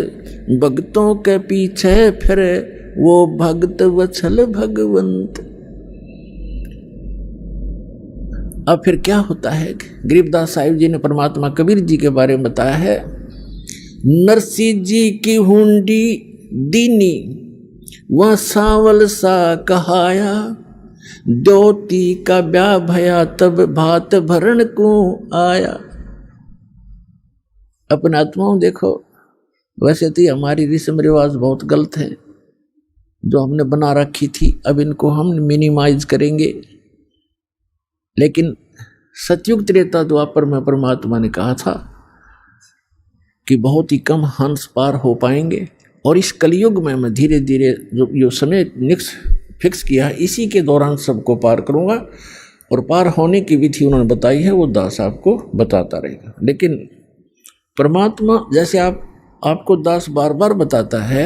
भक्तों के पीछे फिरे वो भक्त वत्सल भगवंत। अब फिर क्या होता है, गरीबदास साहिब जी ने परमात्मा कबीर जी के बारे में बताया है। नरसिंह जी की हुंडी दीनी वह सांवल सा कहाया, द्योती का ब्याह भया तब भात भरण को आया। अपने आत्माओं देखो, वैसे तो हमारी रस्म रिवाज बहुत गलत है जो हमने बना रखी थी, अब इनको हम मिनिमाइज करेंगे। लेकिन सतयुग त्रेता द्वापर में परमात्मा ने कहा था कि बहुत ही कम हंस पार हो पाएंगे, और इस कलयुग में मैं धीरे धीरे जो समय फिक्स किया है इसी के दौरान सबको पार करूंगा, और पार होने की विधि उन्होंने बताई है, वो दास आपको बताता रहेगा। लेकिन परमात्मा जैसे आपको दास बार बार बताता है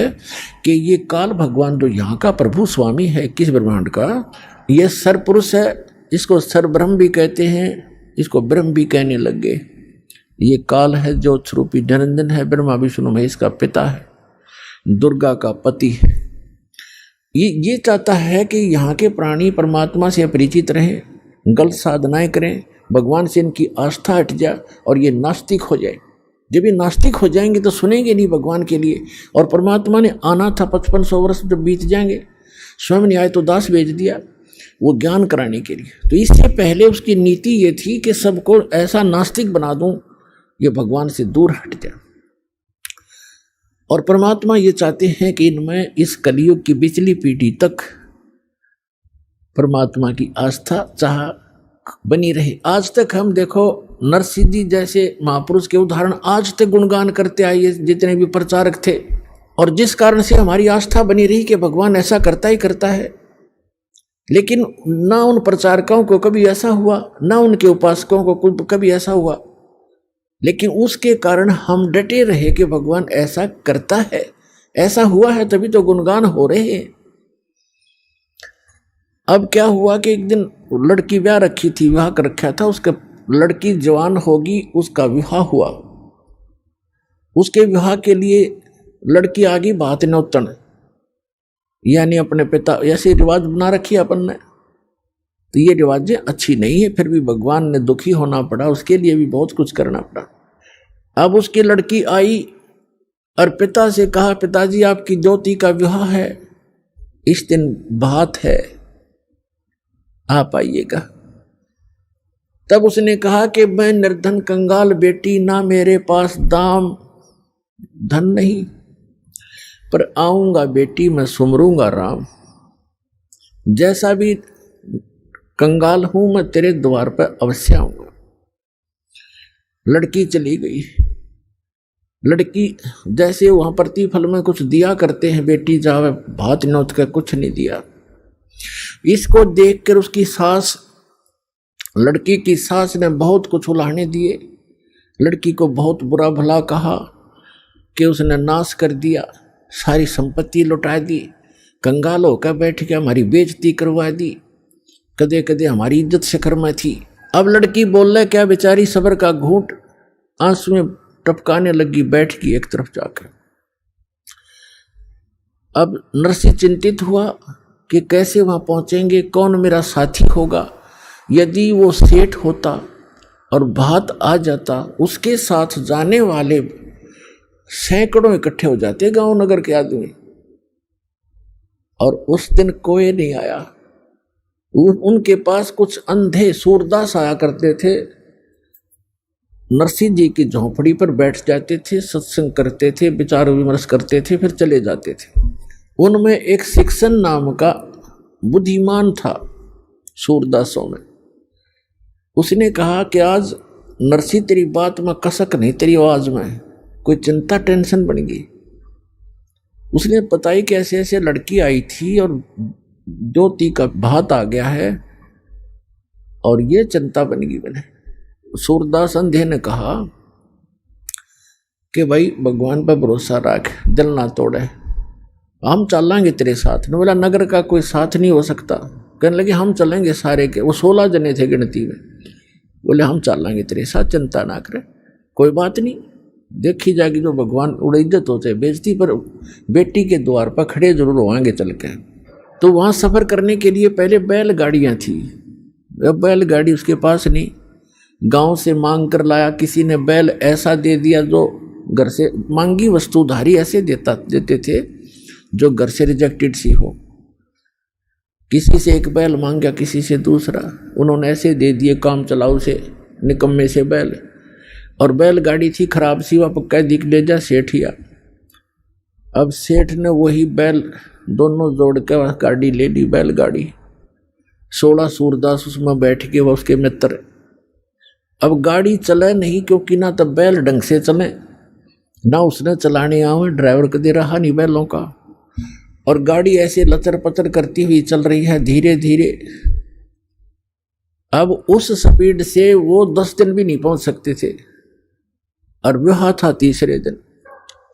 कि ये काल भगवान जो यहाँ का प्रभु स्वामी है किस ब्रह्मांड का, ये सरपुरुष है, इसको सरब्रह्म भी कहते हैं, इसको ब्रह्म भी कहने लग गए। ये काल है जो स्वरूपी निरंजन है, ब्रह्मा विष्णु महेश का पिता है, दुर्गा का पति है। ये चाहता है कि यहाँ के प्राणी परमात्मा से अपरिचित रहें, गलत साधनाएं करें, भगवान से इनकी आस्था हट जाए और ये नास्तिक हो जाए। जब ये नास्तिक हो जाएंगे तो सुनेंगे नहीं भगवान के लिए, और परमात्मा ने आना था 5500 वर्ष जब बीत जाएंगे, स्वयं ने आए तो दास भेज दिया वो ज्ञान कराने के लिए। तो इससे पहले उसकी नीति ये थी कि सबको ऐसा नास्तिक बना दूं ये भगवान से दूर हट जाए। और परमात्मा ये चाहते हैं कि इनमें इस कलयुग की पिछली पीढ़ी तक परमात्मा की आस्था चाह बनी रहे। आज तक हम देखो नरसिंह जी जैसे महापुरुष के उदाहरण आज तक गुणगान करते आए जितने भी प्रचारक थे, और जिस कारण से हमारी आस्था बनी रही कि भगवान ऐसा करता ही करता है। लेकिन ना उन प्रचारकों को कभी ऐसा हुआ, ना उनके उपासकों को कभी ऐसा हुआ, लेकिन उसके कारण हम डटे रहे कि भगवान ऐसा करता है, ऐसा हुआ है तभी तो गुणगान हो रहे हैं। अब क्या हुआ कि एक दिन लड़की ब्याह रखी थी, विवाह कर रखा था, उसका लड़की जवान होगी, उसका विवाह हुआ। उसके विवाह के लिए लड़की आ गई बात नौतन, यानी अपने पिता, ऐसे रिवाज बना रखी अपन ने, तो ये रिवाजें अच्छी नहीं है। फिर भी भगवान ने दुखी होना पड़ा, उसके लिए भी बहुत कुछ करना पड़ा। अब उसकी लड़की आई और पिता से कहा, पिताजी आपकी ज्योति का विवाह है, इस दिन बात है, आप आइएगा। तब उसने कहा कि मैं निर्धन कंगाल बेटी, ना मेरे पास दाम धन नहीं, पर आऊंगा बेटी मैं सुमरूंगा राम। जैसा भी कंगाल हूं मैं तेरे द्वार पर अवश्य आऊंगा। लड़की चली गई। लड़की जैसे वहां प्रतिफल में कुछ दिया करते हैं, बेटी जावे भात नौत का कुछ नहीं दिया। इसको देखकर उसकी सास, लड़की की सास ने बहुत कुछ उलाहने दिए, लड़की को बहुत बुरा भला कहा कि उसने नाश कर दिया, सारी संपत्ति लुटा दी, कंगाल होकर बैठ के हमारी बेइज्जती करवा दी, कदे कदे हमारी इज्जत शिखर में थी। अब लड़की बोल रहा क्या, बेचारी सबर का घूंट आंसू में टपकाने लगी, बैठ गई एक तरफ जाकर। अब नरसिंह चिंतित हुआ कि कैसे वहां पहुंचेंगे, कौन मेरा साथी होगा। यदि वो सेठ होता और भात आ जाता, उसके साथ जाने वाले सैकड़ों इकट्ठे हो जाते गांव नगर के आदमी, और उस दिन कोई नहीं आया। उनके पास कुछ अंधे सूरदास आया करते थे, नरसिंह जी की झोंपड़ी पर बैठ जाते थे, सत्संग करते थे, विचार विमर्श करते थे, फिर चले जाते थे। उनमें एक शिक्षण नाम का बुद्धिमान था सूरदासों में। उसने कहा कि आज नरसिंह तेरी बात में कसक नहीं, तेरी आवाज में कोई चिंता टेंशन बन गई। उसने बताई कि ऐसे ऐसे लड़की आई थी और ज्योति का भात आ गया है और ये चिंता बन गई मैंने। सूरदास अंधे ने कहा कि भाई भगवान पर भरोसा रख, दिल ना तोड़े, हम चलेंगे तेरे साथ। ने बोला नगर का कोई साथ नहीं हो सकता। कहने लगे हम चलेंगे सारे के, वो 16 जने थे गिनती में। बोले हम चलेंगे तेरे साथ, चिंता ना करे, कोई बात नहीं, देखी जाएगी जो भगवान उड़े इज्जत होते बेइज्जती पर बेटी के द्वार पर खड़े जरूर होंगे चल के। तो वहाँ सफ़र करने के लिए पहले बैलगाड़ियाँ थी, अब बैलगाड़ी उसके पास नहीं, गांव से मांग कर लाया। किसी ने बैल ऐसा दे दिया जो घर से मांगी वस्तुधारी ऐसे देते थे जो घर से रिजेक्टेड सी हो। किसी से एक बैल मांग गया, किसी से दूसरा, उन्होंने ऐसे दे दिए काम चलाऊ से, निकम्मे से बैल। और बैलगाड़ी थी खराब सी, वह कह दी ले जा सेठिया। अब सेठ ने वही बैल दोनों जोड़ के वह गाड़ी ले ली, बैलगाड़ी। 16 सूरदास उसमें बैठ के वह उसके मित्र। अब गाड़ी चले नहीं, क्योंकि ना तो बैल ढंग से चले, ना उसने चलाने आवे, ड्राइवर कदे रहा नहीं बैलों का, और गाड़ी ऐसे लचर पचर करती हुई चल रही है धीरे धीरे। अब उस स्पीड से वो 10 दिन भी नहीं पहुंच सकते थे, और वह था तीसरे दिन।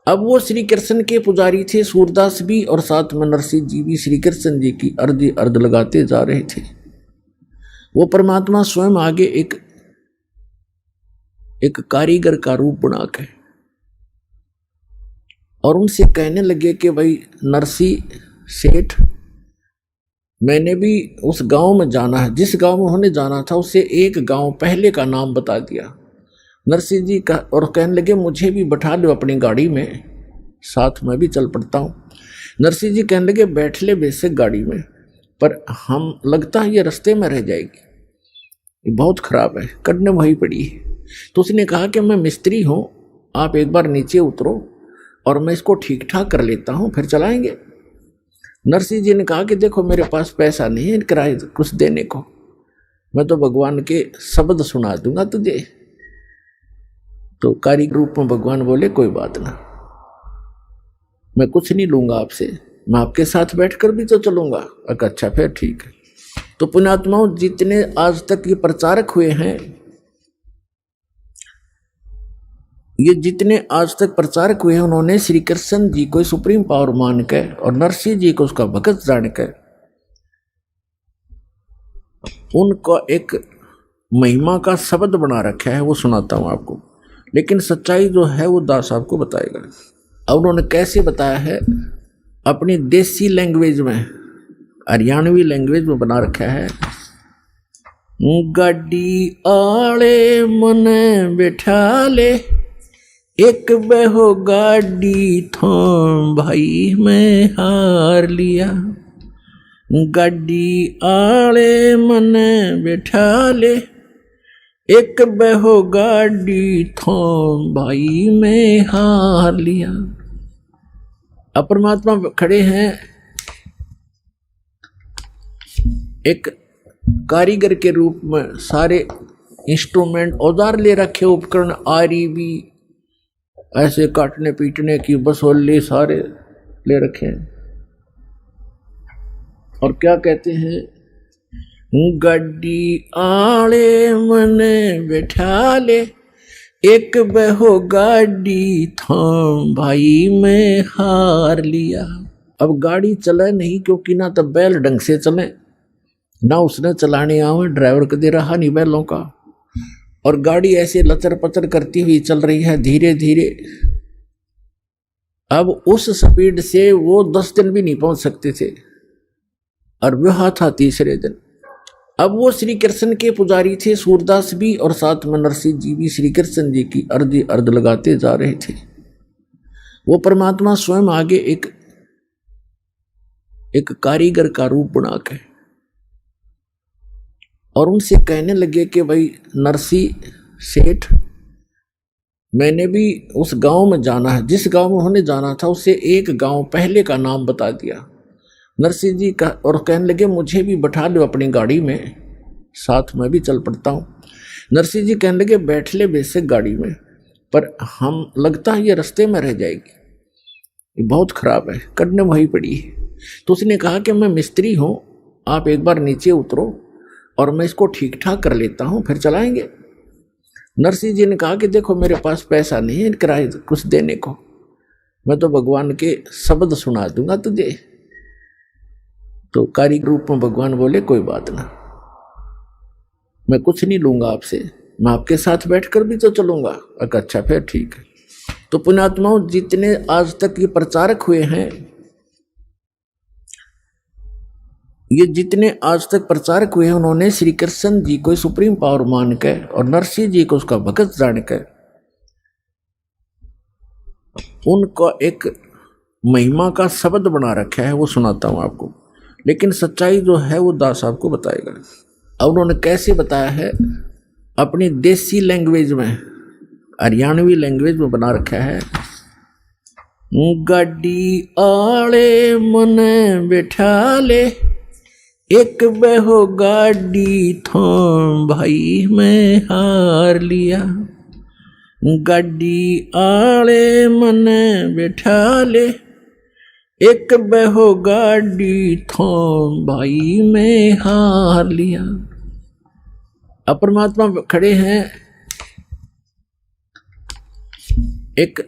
अब वो श्री कृष्ण के पुजारी थे, सूरदास भी और साथ में नरसिंह जी भी श्री कृष्ण जी की अर्ध लगाते जा रहे थे। वो परमात्मा स्वयं आगे एक कारीगर का रूप बना के और उनसे कहने लगे कि भाई नरसिंह सेठ, मैंने भी उस गांव में जाना है, जिस गांव में उन्होंने जाना था उससे एक गांव पहले का नाम बता दिया। नरसिंह जी का और कहने लगे मुझे भी बैठा लो अपनी गाड़ी में, साथ में भी चल पड़ता हूँ। नरसिंह जी कहने लगे बैठ ले बेशक गाड़ी में, पर हम लगता है ये रास्ते में रह जाएगी, ये बहुत खराब है, करने वही पड़ी है। तो उसने कहा कि मैं मिस्त्री हूँ, आप एक बार नीचे उतरो और मैं इसको ठीक ठाक कर लेता हूँ, फिर चलाएंगे। नरसिंह जी ने कहा कि देखो मेरे पास पैसा नहीं है किराए कुछ देने को, मैं तो भगवान के शब्द सुना दूंगा तुझे। तो कारीगर रूप में भगवान बोले कोई बात ना, मैं कुछ नहीं लूंगा आपसे, मैं आपके साथ बैठकर भी तो चलूंगा। अच्छा फिर ठीक है। तो पुण्यात्माओं, जितने आज तक ये प्रचारक हुए हैं, ये जितने आज तक प्रचारक हुए हैं, उन्होंने श्री कृष्ण जी को सुप्रीम पावर मान के और नरसिंह जी को उसका भगत जान के उनको एक महिमा का शब्द बना रखा है, वो सुनाता हूं आपको। लेकिन सच्चाई जो है वो दास आपको बताएगा। अब उन्होंने कैसे बताया है, अपनी देसी लैंग्वेज में, हरियाणवी लैंग्वेज में बना रखा है। गाड़ी आले मने बैठा ले, एक बहो गाड़ी थों भाई मैं हार लिया। गाड़ी आले मने बैठा ले, एक बहो गाड़ी थों भाई मैं हार लिया। अब परमात्मा खड़े हैं एक कारीगर के रूप में, सारे इंस्ट्रूमेंट औजार ले रखे, उपकरण आरी भी ऐसे काटने पीटने की बसोली सारे ले रखे हैं। और क्या कहते हैं, गाड़ी आले मने बैठा ले, एक बहो गाड़ी थाम भाई मैं हार लिया। अब गाड़ी चले नहीं, क्योंकि ना तो बैल ढंग से चले, ना उसने चलाने आवे, ड्राइवर कदे रहा नहीं बैलों का, और गाड़ी ऐसे लचर पचर करती हुई चल रही है धीरे धीरे। अब उस स्पीड से वो 10 दिन भी नहीं पहुंच सकते थे, और वह था तीसरे दिन। अब वो श्री कृष्ण के पुजारी थे, सूरदास भी और साथ में नरसिंह जी भी श्री कृष्ण जी की अर्ध लगाते जा रहे थे। वो परमात्मा स्वयं आगे एक कारीगर का रूप बना के और उनसे कहने लगे कि भाई नरसिंह सेठ, मैंने भी उस गांव में जाना है, जिस गांव में उन्होंने जाना था उससे एक गांव पहले का नाम बता दिया। नरसिंह जी का और कहने लगे मुझे भी बैठा लो अपनी गाड़ी में, साथ में भी चल पड़ता हूँ। नरसिंह जी कहने लगे बैठ ले बेशक गाड़ी में, पर हम लगता है ये रास्ते में रह जाएगी, ये बहुत खराब है, करने वही पड़ी है। तो उसने कहा कि मैं मिस्त्री हूँ, आप एक बार नीचे उतरो और मैं इसको ठीक ठाक कर लेता हूँ, फिर चलाएंगे। नरसिंह जी ने कहा कि देखो मेरे पास पैसा नहीं है किराए कुछ देने को, मैं तो भगवान के शब्द सुना दूंगा तुझे। तो कारीगर रूप में भगवान बोले कोई बात ना, मैं कुछ नहीं लूंगा आपसे, मैं आपके साथ बैठकर भी तो चलूंगा। अच्छा फिर ठीक है। तो पुण्यात्माओं, जितने आज तक ये प्रचारक हुए हैं, ये जितने आज तक प्रचारक हुए हैं, उन्होंने श्री कृष्ण जी को सुप्रीम पावर मान के और नरसिंह जी को उसका भगत जान के उनको एक महिमा का शब्द बना रखा है, वो सुनाता हूं आपको। लेकिन सच्चाई जो है वो दास आपको बताएगा। अब उन्होंने कैसे बताया है, अपनी देसी लैंग्वेज में, हरियाणवी लैंग्वेज में बना रखा है। गाड़ी आले मने बैठा ले, एक बहो गाड़ी थों भाई मैं हार लिया। गाड़ी आले मने बैठा ले, एक बहो गाड़ी थों भाई मैं हार लिया। अब परमात्मा खड़े हैं एक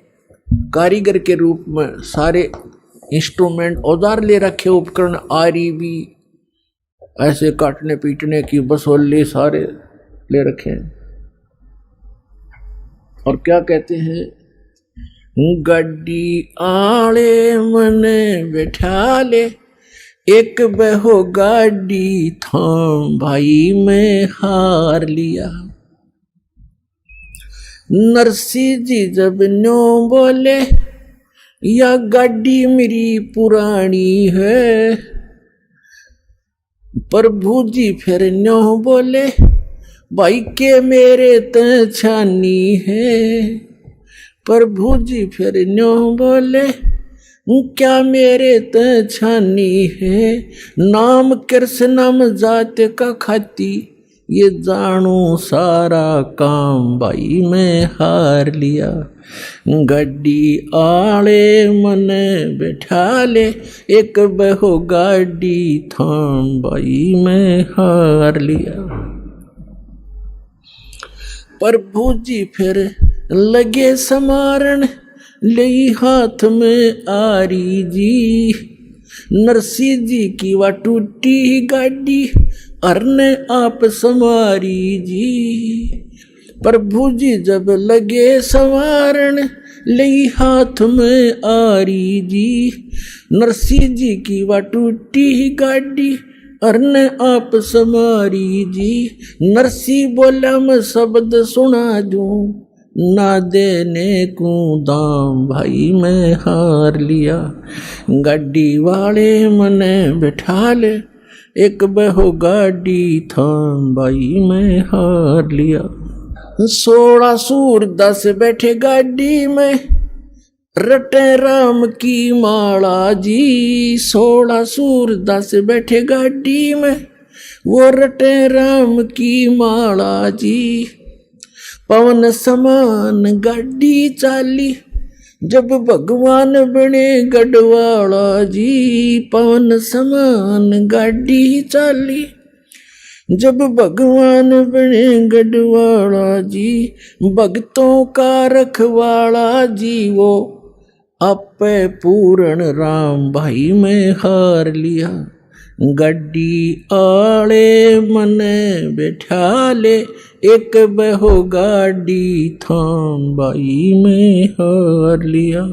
कारीगर के रूप में, सारे इंस्ट्रूमेंट औजार ले रखे, उपकरण आरी भी ऐसे काटने पीटने की बसोली सारे ले रखे हैं। और क्या कहते हैं, गाड़ी आले मने बैठा ले, एक बहो गाड़ी थाम भाई मैं हार लिया। नरसी जी जब न्यो बोले, या गाड़ी मेरी पुरानी है, प्रभु जी फिर न्यो बोले, भाई के मेरे त छानी है। प्रभु जी फिर न्यो बोले, क्या मेरे त छानी है। नाम कृष्ण नाम जात का खाती, ये जानू सारा काम भाई मैं हार लिया। गाड़ी आले मने बैठा ले, एक बहो गाड़ी थाम भाई मैं हार लिया। प्रभु जी फिर लगे समारण, लई हाथ में आरी जी। नरसी जी की वा टूटी गाड़ी, अरने आप समारी जी। प्रभु जी जब लगे संवारण, लई हाथ में आरी जी। नरसी जी की वा टूटी गाड़ी, अरने आप समारी जी। नरसी बोला मैं शब्द सुना दूं, ना देने को दाम भाई मैं हार लिया। गाड़ी वाले मने बैठा ले, एक बहो गाड़ी थाम भाई मैं हार लिया। 16 सूरदास बैठे गाड़ी में, रटे राम की माला जी। 16 सूरदास बैठे गाड़ी में, वो रटे राम की माला जी। पवन समान गाड़ी चाली, जब भगवान बने गढ़वाला जी। पवन समान गाड़ी चाली, जब भगवान बने गढ़वाला जी। भक्तों का रखवाला जी, वो आपे पूर्ण राम भाई मैं हार लिया। गाड़ी आले मने बैठा ले, एक बहो गाड़ी थाम भाई मैं हार लिया।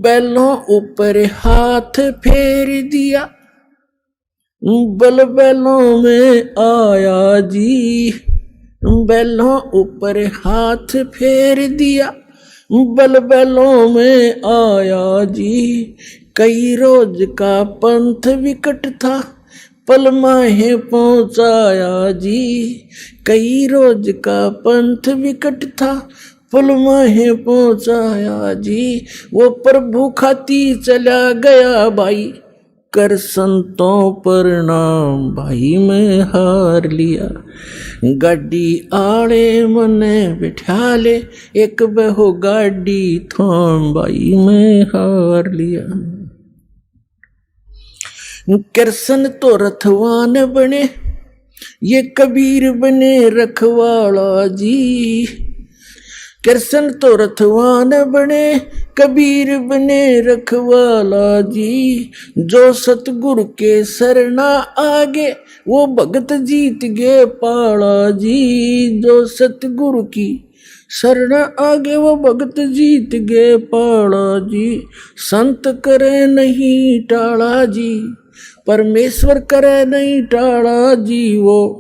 बैलों ऊपर हाथ फेर दिया, बल बैलों में आया जी। बैलों ऊपर हाथ फेर दिया, बल बैलों में आया जी। कई रोज का पंथ विकट था, पल माहे पहुंचाया जी। कई रोज का पंथ विकट था, पल माहे पहुंचाया जी। वो प्रभु खाती चला गया भाई, कर संतों प्रणाम भाई मैं हार लिया। गाड़ी आड़े मने बिठा ले, एक बहो गाड़ी थाम भाई मैं हार लिया। कृष्ण तो रथवान बने, ये कबीर बने रखवाला जी। कृष्ण तो रथवान बने, कबीर बने रखवाला जी। जो सतगुरु के शरणा आगे, वो भगत जीत गए पाला जी। जो सतगुरु की शरण आगे, वो भगत जीत गए पाला जी। संत करे नहीं टाला जी, परमेश्वर करे नहीं टाला जी। वो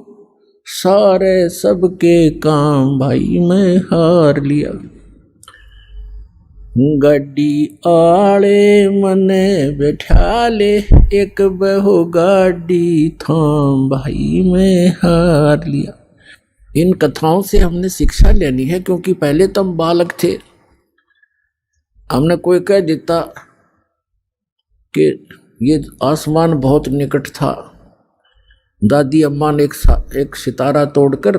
सारे सबके काम भाई मैं हार लिया। गाड़ी आले मने बैठा ले, एक बहो गाड़ी थाम भाई मैं हार लिया। इन कथाओं से हमने शिक्षा लेनी है, क्योंकि पहले तो हम बालक थे। हमने कोई कह देता कि ये आसमान बहुत निकट था, दादी अम्मा ने एक सितारा तोड़कर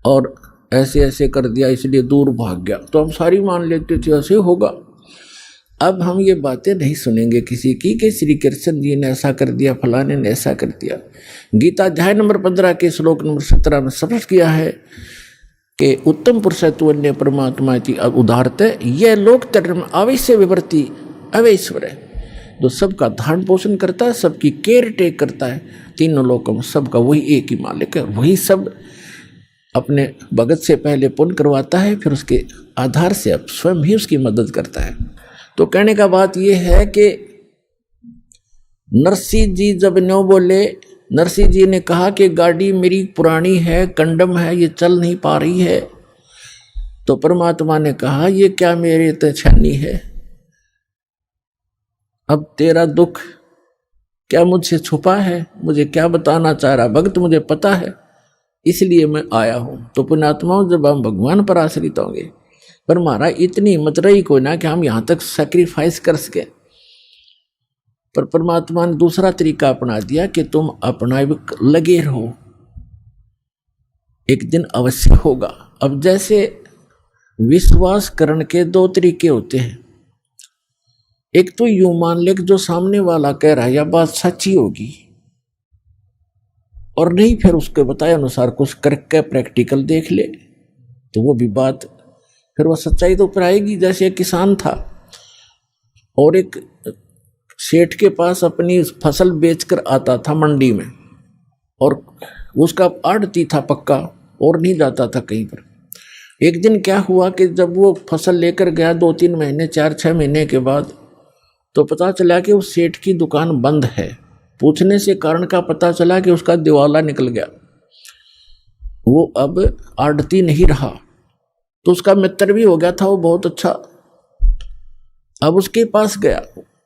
और ऐसे ऐसे कर दिया इसलिए दूर भाग गया, तो हम सारी मान लेते थे ऐसे होगा। अब हम ये बातें नहीं सुनेंगे किसी की कि श्री कृष्ण जी ने ऐसा कर दिया, फलाने ने ऐसा कर दिया। गीता अध्याय नंबर 15 के श्लोक नंबर 17 में स्पष्ट किया है कि उत्तम पुरुष तु अन्य परमात्मा की उदाहरते यह लोक धर्म अवश्य विवर्ती अवैश्वर है, जो सबका धारण पोषण करता है, सबकी केयर टेक करता है, तीनों लोकों में सबका वही एक ही मालिक है। वही सब अपने भगत से पहले पुण्य करवाता है, फिर उसके आधार से अब स्वयं ही उसकी मदद करता है। तो कहने का बात यह है कि नरसिंह जी जब न्यो बोले, नरसिंह जी ने कहा कि गाड़ी मेरी पुरानी है, कंडम है, ये चल नहीं पा रही है, तो परमात्मा ने कहा ये क्या मेरे तो छानी है, अब तेरा दुख क्या मुझसे छुपा है, मुझे क्या बताना चाह रहा भक्त मुझे पता है, इसलिए मैं आया हूं। तो पुण्यात्माओं, जब हम भगवान पर आश्रित होंगे, पर हमारा इतनी हिम्मत रही कोई ना कि हम यहां तक सैक्रिफाइस कर सके, पर परमात्मा ने दूसरा तरीका अपना दिया कि तुम अपना लगे रहो, एक दिन अवश्य होगा। अब जैसे विश्वास करने के दो तरीके होते हैं, एक तो यूं मान ले कि जो सामने वाला कह रहा है यह बात सच्ची होगी, और नहीं फिर उसके बताए अनुसार कुछ करके प्रैक्टिकल देख ले तो वो भी बात फिर वह सच्चाई तो ऊपर आएगी। जैसे एक किसान था और एक सेठ के पास अपनी फसल बेचकर आता था मंडी में, और उसका आड़ती था पक्का और नहीं जाता था कहीं पर। एक दिन क्या हुआ कि जब वो फसल लेकर गया 2-3 महीने 4-6 महीने के बाद, तो पता चला कि उस सेठ की दुकान बंद है। पूछने से कारण का पता चला कि उसका दिवाला निकल गया, वो अब आड़ती नहीं रहा, तो उसका मित्र भी हो गया था वो बहुत अच्छा। अब उसके पास गया,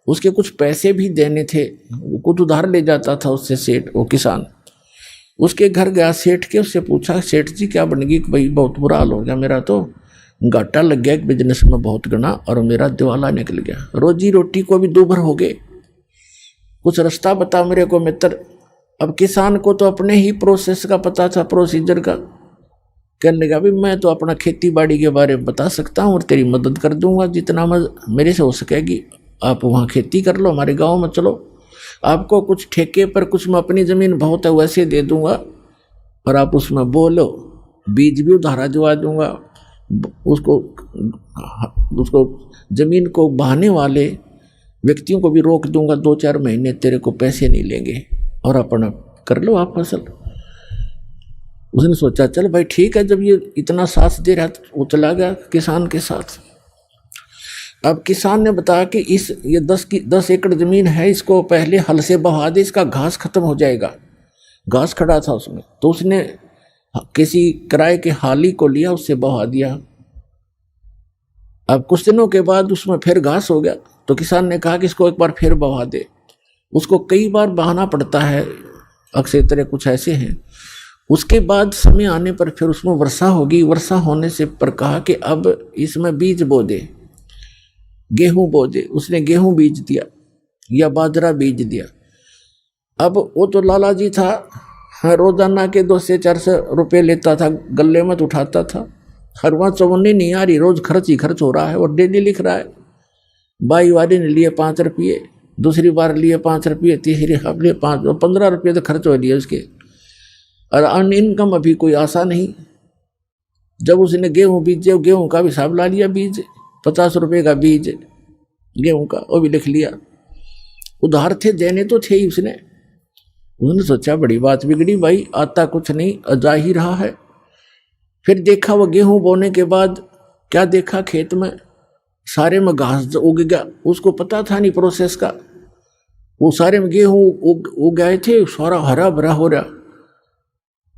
उसके कुछ पैसे भी देने थे, वो कुछ उधार ले जाता था उससे सेठ, वो किसान। उसके घर गया सेठ के, उससे पूछा सेठ जी क्या बनेगी कि भाई बहुत बुरा हाल हो गया, मेरा तो घाटा लग गया एक बिजनेस में बहुत गना, और मेरा दिवाला निकल गया, रोजी रोटी को भी दूभर हो गए, कुछ रास्ता बता मेरे को मित्र। अब किसान को तो अपने ही प्रोसेस का पता था, प्रोसीजर का। कहने लगा भी मैं तो अपना खेती बाड़ी के बारे में बता सकता हूँ और तेरी मदद कर दूंगा जितना मेरे से हो सकेगी। आप वहाँ खेती कर लो, हमारे गांव में चलो, आपको कुछ ठेके पर कुछ मैं अपनी ज़मीन बहुत है वैसे दे दूंगा, और आप उसमें बोलो, बीज भी उधारा दिवा दूंगा, उसको ज़मीन को बहाने वाले व्यक्तियों को भी रोक दूंगा, 2-4 महीने तेरे को पैसे नहीं लेंगे, और अपना कर लो आप फसल। उसने सोचा चल भाई ठीक है, जब ये इतना साथ दे रहा तो वो चला गया किसान के साथ। अब किसान ने बताया कि ये 10 एकड़ ज़मीन है, इसको पहले हल से बहा दे, इसका घास खत्म हो जाएगा। घास खड़ा था उसमें, तो उसने किसी किराए के हाली को लिया, उससे बहा दिया। अब कुछ दिनों के बाद उसमें फिर घास हो गया, तो किसान ने कहा कि इसको एक बार फिर बहा दे। उसको कई बार बहाना पड़ता है, अक्सर तरह कुछ ऐसे हैं। उसके बाद समय आने पर फिर उसमें वर्षा होगी, वर्षा होने से पर कहा कि अब इसमें बीज बो दे, गेहूं बो दे। उसने गेहूं बीज दिया या बाजरा बीज दिया। अब वो तो लाला जी था, रोजाना के 200 से 400 रुपये लेता था, गले में उठाता था। हर वहाँ चवन्नी नहीं आ रही, रोज खर्च ही खर्च हो रहा है, और डेली लिख रहा है। बाई वाली ने लिए 5 रुपये, दूसरी बार लिए 5 रुपये, तीसरी बार लिए 5, 15 रुपये तो खर्च हो लिए उसके, और अन इनकम अभी कोई आशा नहीं। जब उसने गेहूं बीजे, गेहूं का भी हिसाब ला लिया, बीज 50 रुपये का बीज गेहूं का, वो भी लिख लिया। उधार थे, देने तो थे ही उसने सोचा बड़ी बात बिगड़ी भाई, आता कुछ नहीं, जा ही रहा है। फिर देखा वो गेहूं बोने के बाद क्या देखा, खेत में सारे में घास उग गया। उसको पता था नहीं प्रोसेस का, वो सारे में गेहूं उग गए थे, सारा हरा भरा हो रहा,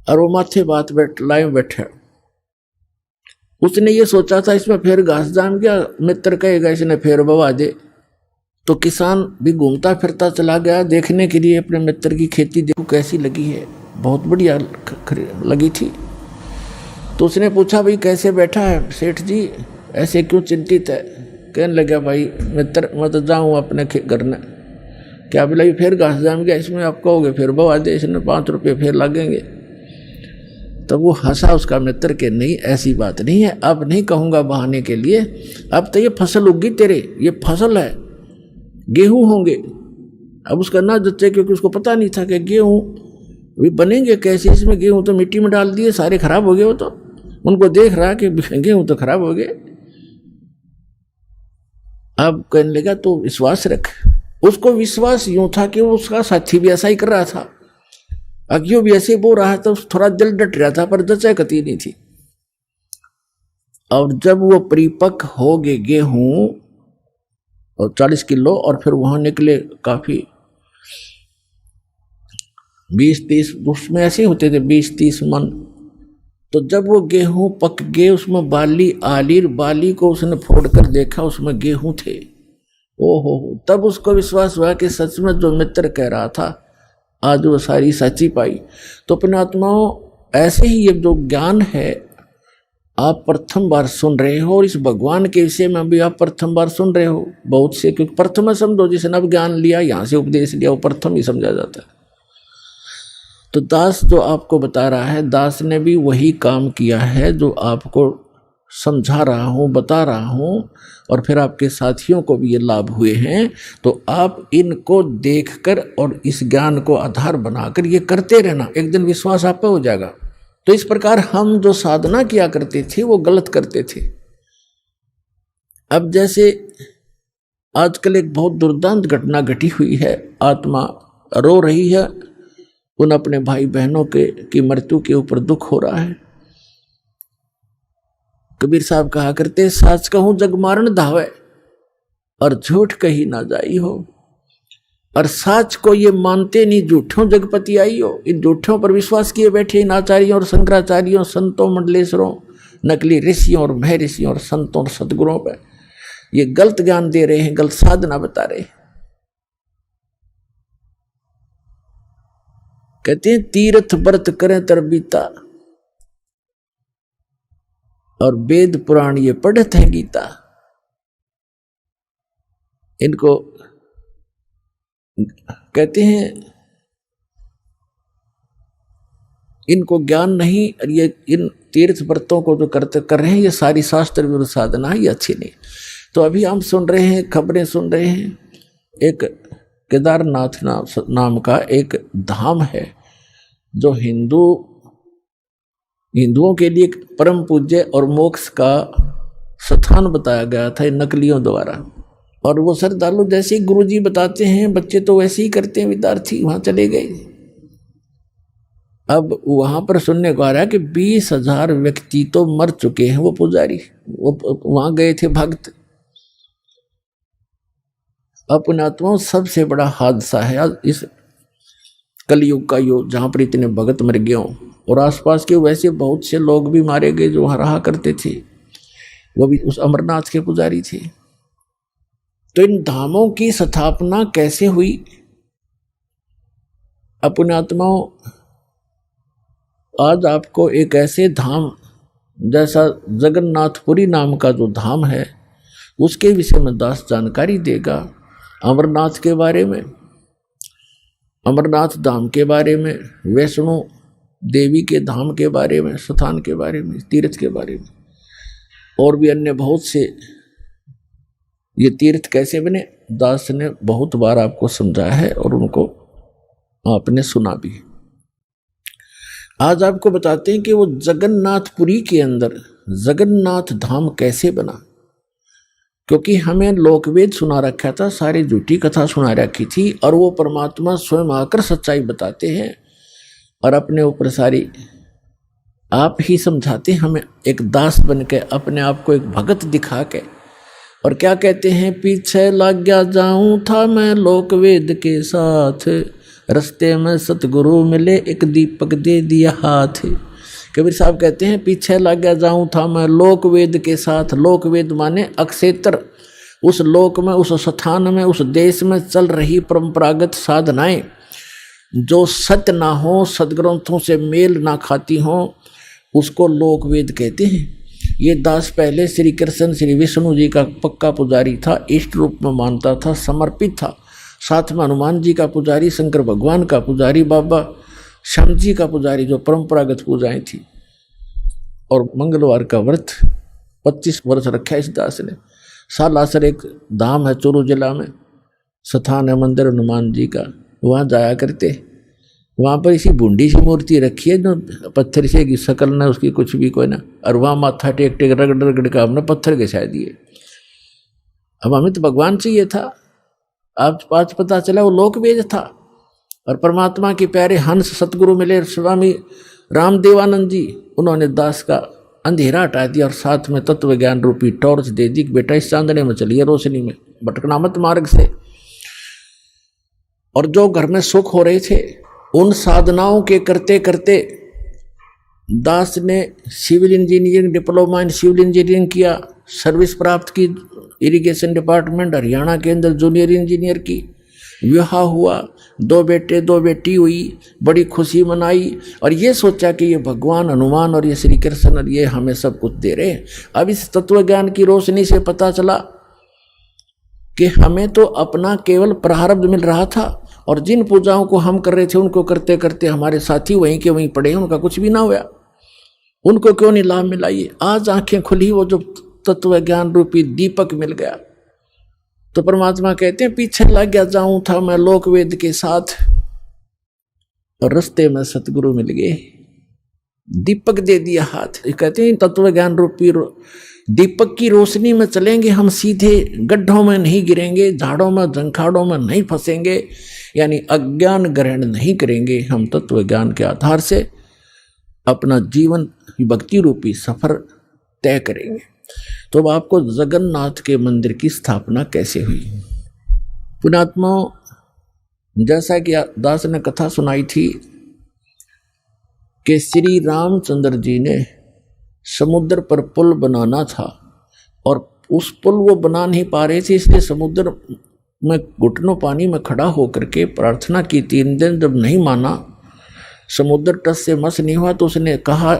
और वो माथे बात लाए बैठे। उसने ये सोचा था इसमें फिर घास जाम गया, मित्र कहेगा इसने फिर बवा दे। तो किसान भी घूमता फिरता चला गया देखने के लिए अपने मित्र की खेती, देखो कैसी लगी है, बहुत बढ़िया लगी थी। तो उसने पूछा भाई कैसे बैठा है सेठ जी, ऐसे क्यों चिंतित है? कहने लगा भाई मित्र मैं तो जाऊँ अपने घर ने, क्या बोला फिर घास जाम गया इसमें आप कहोगे फिर बहु आदेश ने 5 रुपये फिर लगेंगे। तो वो हंसा उसका मित्र के नहीं ऐसी बात नहीं है, अब नहीं कहूँगा बहाने के लिए, अब तो ये फसल उगी तेरे, ये फसल है, गेहूँ होंगे। अब उसका ना जच्चे क्योंकि उसको पता नहीं था कि गेहूँ भी बनेंगे कैसे, इसमें गेहूँ तो मिट्टी में डाल दिए सारे खराब हो गए। वो तो उनको देख रहा कि गेहूँ तो खराब हो गए। अब कहने लगा तो विश्वास रख। उसको विश्वास यूं था कि वो उसका साथी भी ऐसा ही कर रहा था, अज्ञो भी ऐसे ही बोल रहा था, थोड़ा दिल डट रहा था पर जचा कती नहीं थी। और जब वो परिपक्व हो गए गेहूं और 40 किलो और फिर वहां निकले काफी 20-30, उसमें ऐसे होते थे 20-30 मन। तो जब वो गेहूं पक गए उसमें बाली आली, बाली को उसने फोड़ कर देखा उसमें गेहूं थे। ओहो, तब उसको विश्वास हुआ कि सच में जो मित्र कह रहा था आज वो सारी सच्ची पाई। तो अपने आत्माओं ऐसे ही ये जो ज्ञान है आप प्रथम बार सुन रहे हो, और इस भगवान के विषय में भी आप प्रथम बार सुन रहे हो बहुत से, क्योंकि प्रथम समझो जिसने अब ज्ञान लिया यहाँ से उपदेश लिया वो प्रथम ही समझा जाता है। तो दास जो आपको बता रहा है, दास ने भी वही काम किया है जो आपको समझा रहा हूँ बता रहा हूँ, और फिर आपके साथियों को भी ये लाभ हुए हैं। तो आप इनको देखकर और इस ज्ञान को आधार बनाकर ये करते रहना, एक दिन विश्वास आप पे हो जाएगा। तो इस प्रकार हम जो साधना किया करते थे वो गलत करते थे। अब जैसे आजकल एक बहुत दुर्दांत घटना घटी हुई है, आत्मा रो रही है, उन अपने भाई बहनों की मृत्यु के ऊपर दुख हो रहा है। कबीर साहब कहा करते साच कहूं जग मारण धावे और झूठ कही ना जाई हो। और साच को ये मानते नहीं, झूठों जगपति आई हो। इन झूठों पर विश्वास किए बैठे इन आचार्यों और शंकराचार्यों, संतों, मंडलेश्वरों, नकली ऋषियों और मह ऋषियों और संतों और सदगुरुओं पर ये गलत ज्ञान दे रहे हैं, गलत साधना बता रहे हैं। कहते हैं तीर्थ व्रत करें तरबीता और वेद पुराण ये पढ़त है गीता। इनको कहते हैं इनको ज्ञान नहीं, और ये इन तीर्थ व्रतों को जो कर रहे हैं ये सारी शास्त्र विरुद्ध साधना है, ये अच्छी नहीं। तो अभी हम सुन रहे हैं, खबरें सुन रहे हैं, एक केदारनाथ नाम का एक धाम है जो हिंदुओं के लिए परम पूज्य और मोक्ष का स्थान बताया गया था नकलियों द्वारा। और वो श्रद्धालु जैसे ही गुरुजी बताते हैं बच्चे तो वैसे ही करते हैं, विद्यार्थी वहां चले गए। अब वहां पर सुनने को आ रहा है कि 20,000 व्यक्ति तो मर चुके हैं। वो पुजारी वो वहां गए थे भक्त। अपने आत्माओं सबसे बड़ा हादसा है इस कलयुग का युग, जहां पर इतने भगत मर गए हों और आसपास के वैसे बहुत से लोग भी मारे गए जो वहां रहा करते थे, वो भी उस अमरनाथ के पुजारी थे। तो इन धामों की स्थापना कैसे हुई? अपने आत्माओं आज आपको एक ऐसे धाम जैसा जगन्नाथपुरी नाम का जो धाम है उसके विषय में दास जानकारी देगा। अमरनाथ के बारे में, अमरनाथ धाम के बारे में, वैष्णो देवी के धाम के बारे में, स्थान के बारे में, तीर्थ के बारे में, और भी अन्य बहुत से ये तीर्थ कैसे बने दास ने बहुत बार आपको समझाया है और उनको आपने सुना भी। आज आपको बताते हैं कि वो जगन्नाथपुरी के अंदर जगन्नाथ धाम कैसे बना। क्योंकि हमें लोकवेद सुना रखा था, सारी झूठी कथा सुना रखी थी, और वो परमात्मा स्वयं आकर सच्चाई बताते हैं और अपने ऊपर सारी आप ही समझाते हैं हमें, एक दास बन के अपने आप को एक भगत दिखा के। और क्या कहते हैं, पीछे लग गया जाऊं था मैं लोकवेद के साथ, रस्ते में सतगुरु मिले एक दीपक दे दिया हाथ। कबीर साहब कहते हैं पीछे लग गया जाऊं था मैं लोकवेद के साथ। लोकवेद माने अक्षेत्र, उस लोक में, उस स्थान में, उस देश में चल रही परंपरागत साधनाएं जो सत्य ना हो, सदग्रंथों से मेल ना खाती हों, उसको लोकवेद कहते हैं। ये दास पहले श्री कृष्ण श्री विष्णु जी का पक्का पुजारी था, इष्ट रूप में मानता था, समर्पित था। साथ में हनुमान जी का पुजारी, शंकर भगवान का पुजारी, बाबा श्याम जी का पुजारी, जो परंपरागत पूजाएं थी। और मंगलवार का व्रत 25 वर्ष रखा इस दास ने। सालासर एक धाम है चूरू जिला में, स्थान है मंदिर हनुमान जी का, वहाँ जाया करते। वहाँ पर इसी बूंदी सी मूर्ति रखी है जो पत्थर से की शकल ना उसकी कुछ भी कोई ना, और वहाँ माथा टेक टेक रगड़ रगड़ का हमने पत्थर घिसा दिए। अब हमें तो भगवान चाहिए था, आज पता चला वो लोकवेद था। और परमात्मा के प्यारे हंस सतगुरु मिले स्वामी रामदेवानंद जी, उन्होंने दास का अंधेरा हटा दिया और साथ में तत्व ज्ञान रूपी टॉर्च दे दी कि बेटा इस चांदने में चलिए, रोशनी में भटकना मत मार्ग से। और जो घर में सुख हो रहे थे उन साधनाओं के करते करते दास ने civil engineering, diploma in civil engineering किया, सर्विस प्राप्त की इरिगेशन डिपार्टमेंट हरियाणा के अंदर जूनियर इंजीनियर की। विवाह हुआ, 2 बेटे 2 बेटी हुई, बड़ी खुशी मनाई और ये सोचा कि ये भगवान हनुमान और ये श्री कृष्ण और ये हमें सब कुछ दे रहे हैं। अब इस तत्व ज्ञान की रोशनी से पता चला कि हमें तो अपना केवल प्रारब्ध मिल रहा था और जिन पूजाओं को हम कर रहे थे उनको करते करते हमारे साथी वहीं के वहीं पड़े हैं, उनका कुछ भी ना हुआ, उनको क्यों नहीं लाभ मिला। ये आज आंखें खुली, वो जो तत्व ज्ञान रूपी दीपक मिल गया। तो परमात्मा कहते हैं पीछे लग गया जाऊं था मैं लोकवेद के साथ, और रास्ते में सतगुरु मिल गए, दीपक दे दिया हाथ। कहते हैं तत्व ज्ञान रूपी दीपक की रोशनी में चलेंगे हम, सीधे गड्ढों में नहीं गिरेंगे, झाड़ों में झंखाड़ों में नहीं फंसेंगे, यानी अज्ञान ग्रहण नहीं करेंगे। हम तत्व ज्ञान के आधार से अपना जीवन भक्ति रूपी सफर तय करेंगे। तो अब आपको जगन्नाथ के मंदिर की स्थापना कैसे हुई। पुण्यात्मा, जैसा कि दास ने कथा सुनाई थी कि श्री रामचंद्र जी ने समुद्र पर पुल बनाना था और उस पुल वो बना नहीं पा रहे थे, इसलिए समुद्र में घुटनों पानी में खड़ा होकर के प्रार्थना की। 3 दिन जब नहीं माना, समुद्र तट से मस नहीं हुआ, तो उसने कहा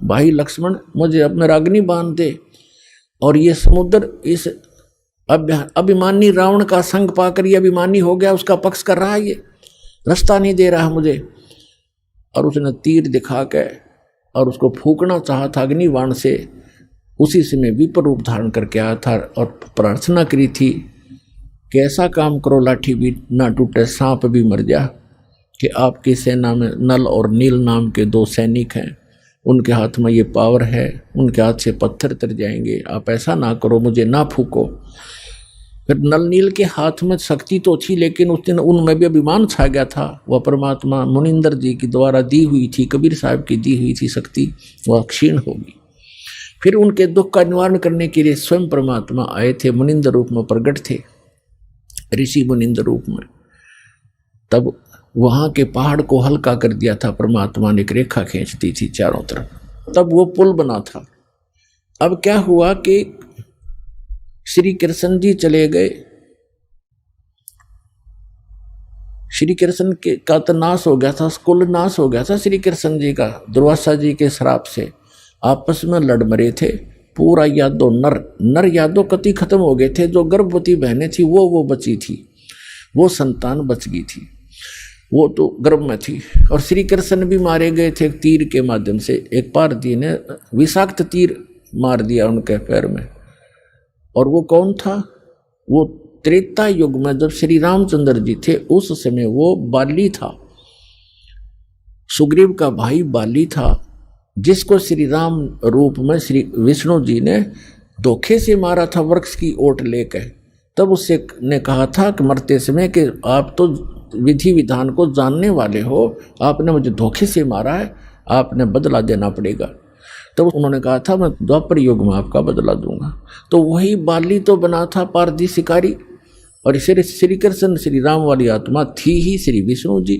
भाई लक्ष्मण मुझे अब मेरा अग्नि बांध दे। और ये समुद्र इस अभिमानी रावण का संग पाकर ये अभिमानी हो गया, उसका पक्ष कर रहा है, ये रास्ता नहीं दे रहा मुझे। और उसने तीर दिखा के और उसको फूकना चाहा था अग्निबाण से। उसी समय विपर रूप धारण करके आया था और प्रार्थना करी थी कि ऐसा काम करो लाठी भी ना टूटे, सांप भी मर जा, कि आपकी सेना में नल और नील नाम के 2 सैनिक हैं, उनके हाथ में ये पावर है, उनके हाथ से पत्थर तर जाएंगे, आप ऐसा ना करो, मुझे ना फूको। फिर नल नील के हाथ में शक्ति तो थी, लेकिन उस दिन उनमें भी अभिमान छा गया था। वह परमात्मा मुनिंदर जी की द्वारा दी हुई थी, कबीर साहब की दी हुई थी शक्ति, वह क्षीण होगी। फिर उनके दुख का निवारण करने के लिए स्वयं परमात्मा आए थे, मुनिंदर रूप में प्रकट थे, ऋषि मुनिंदर रूप में। तब वहाँ के पहाड़ को हल्का कर दिया था परमात्मा ने, एक रेखा खींच दी थी चारों तरफ, तब वो पुल बना था। अब क्या हुआ कि श्री कृष्ण जी चले गए, श्री कृष्ण के का तो नाश हो गया था, कुल नाश हो गया था श्री कृष्ण जी का, दुर्वासा जी के श्राप से। आपस में लड़ मरे थे, पूरा यादव नर यादव कति खत्म हो गए थे। जो गर्भवती बहनें थी वो बची थी, वो संतान बच गई थी, वो तो गर्भ में थी। और श्री कृष्ण भी मारे गए थे तीर के माध्यम से, एक पारधी ने विषाक्त तीर मार दिया उनके पैर में। और वो कौन था? वो त्रेता युग में जब श्री रामचंद्र जी थे उस समय वो बाली था, सुग्रीव का भाई बाली था, जिसको श्री राम रूप में श्री विष्णु जी ने धोखे से मारा था वृक्ष की ओट लेकर। तब उससे ने कहा था कि मरते समय कि आप तो विधि विधान को जानने वाले हो, आपने मुझे धोखे से मारा है, आपने बदला देना पड़ेगा। तो उन्होंने कहा था मैं द्वापर युग में आपका बदला दूंगा। तो वही बाली तो बना था पारधी शिकारी, और श्री कृष्ण श्री राम वाली आत्मा थी ही श्री विष्णु जी।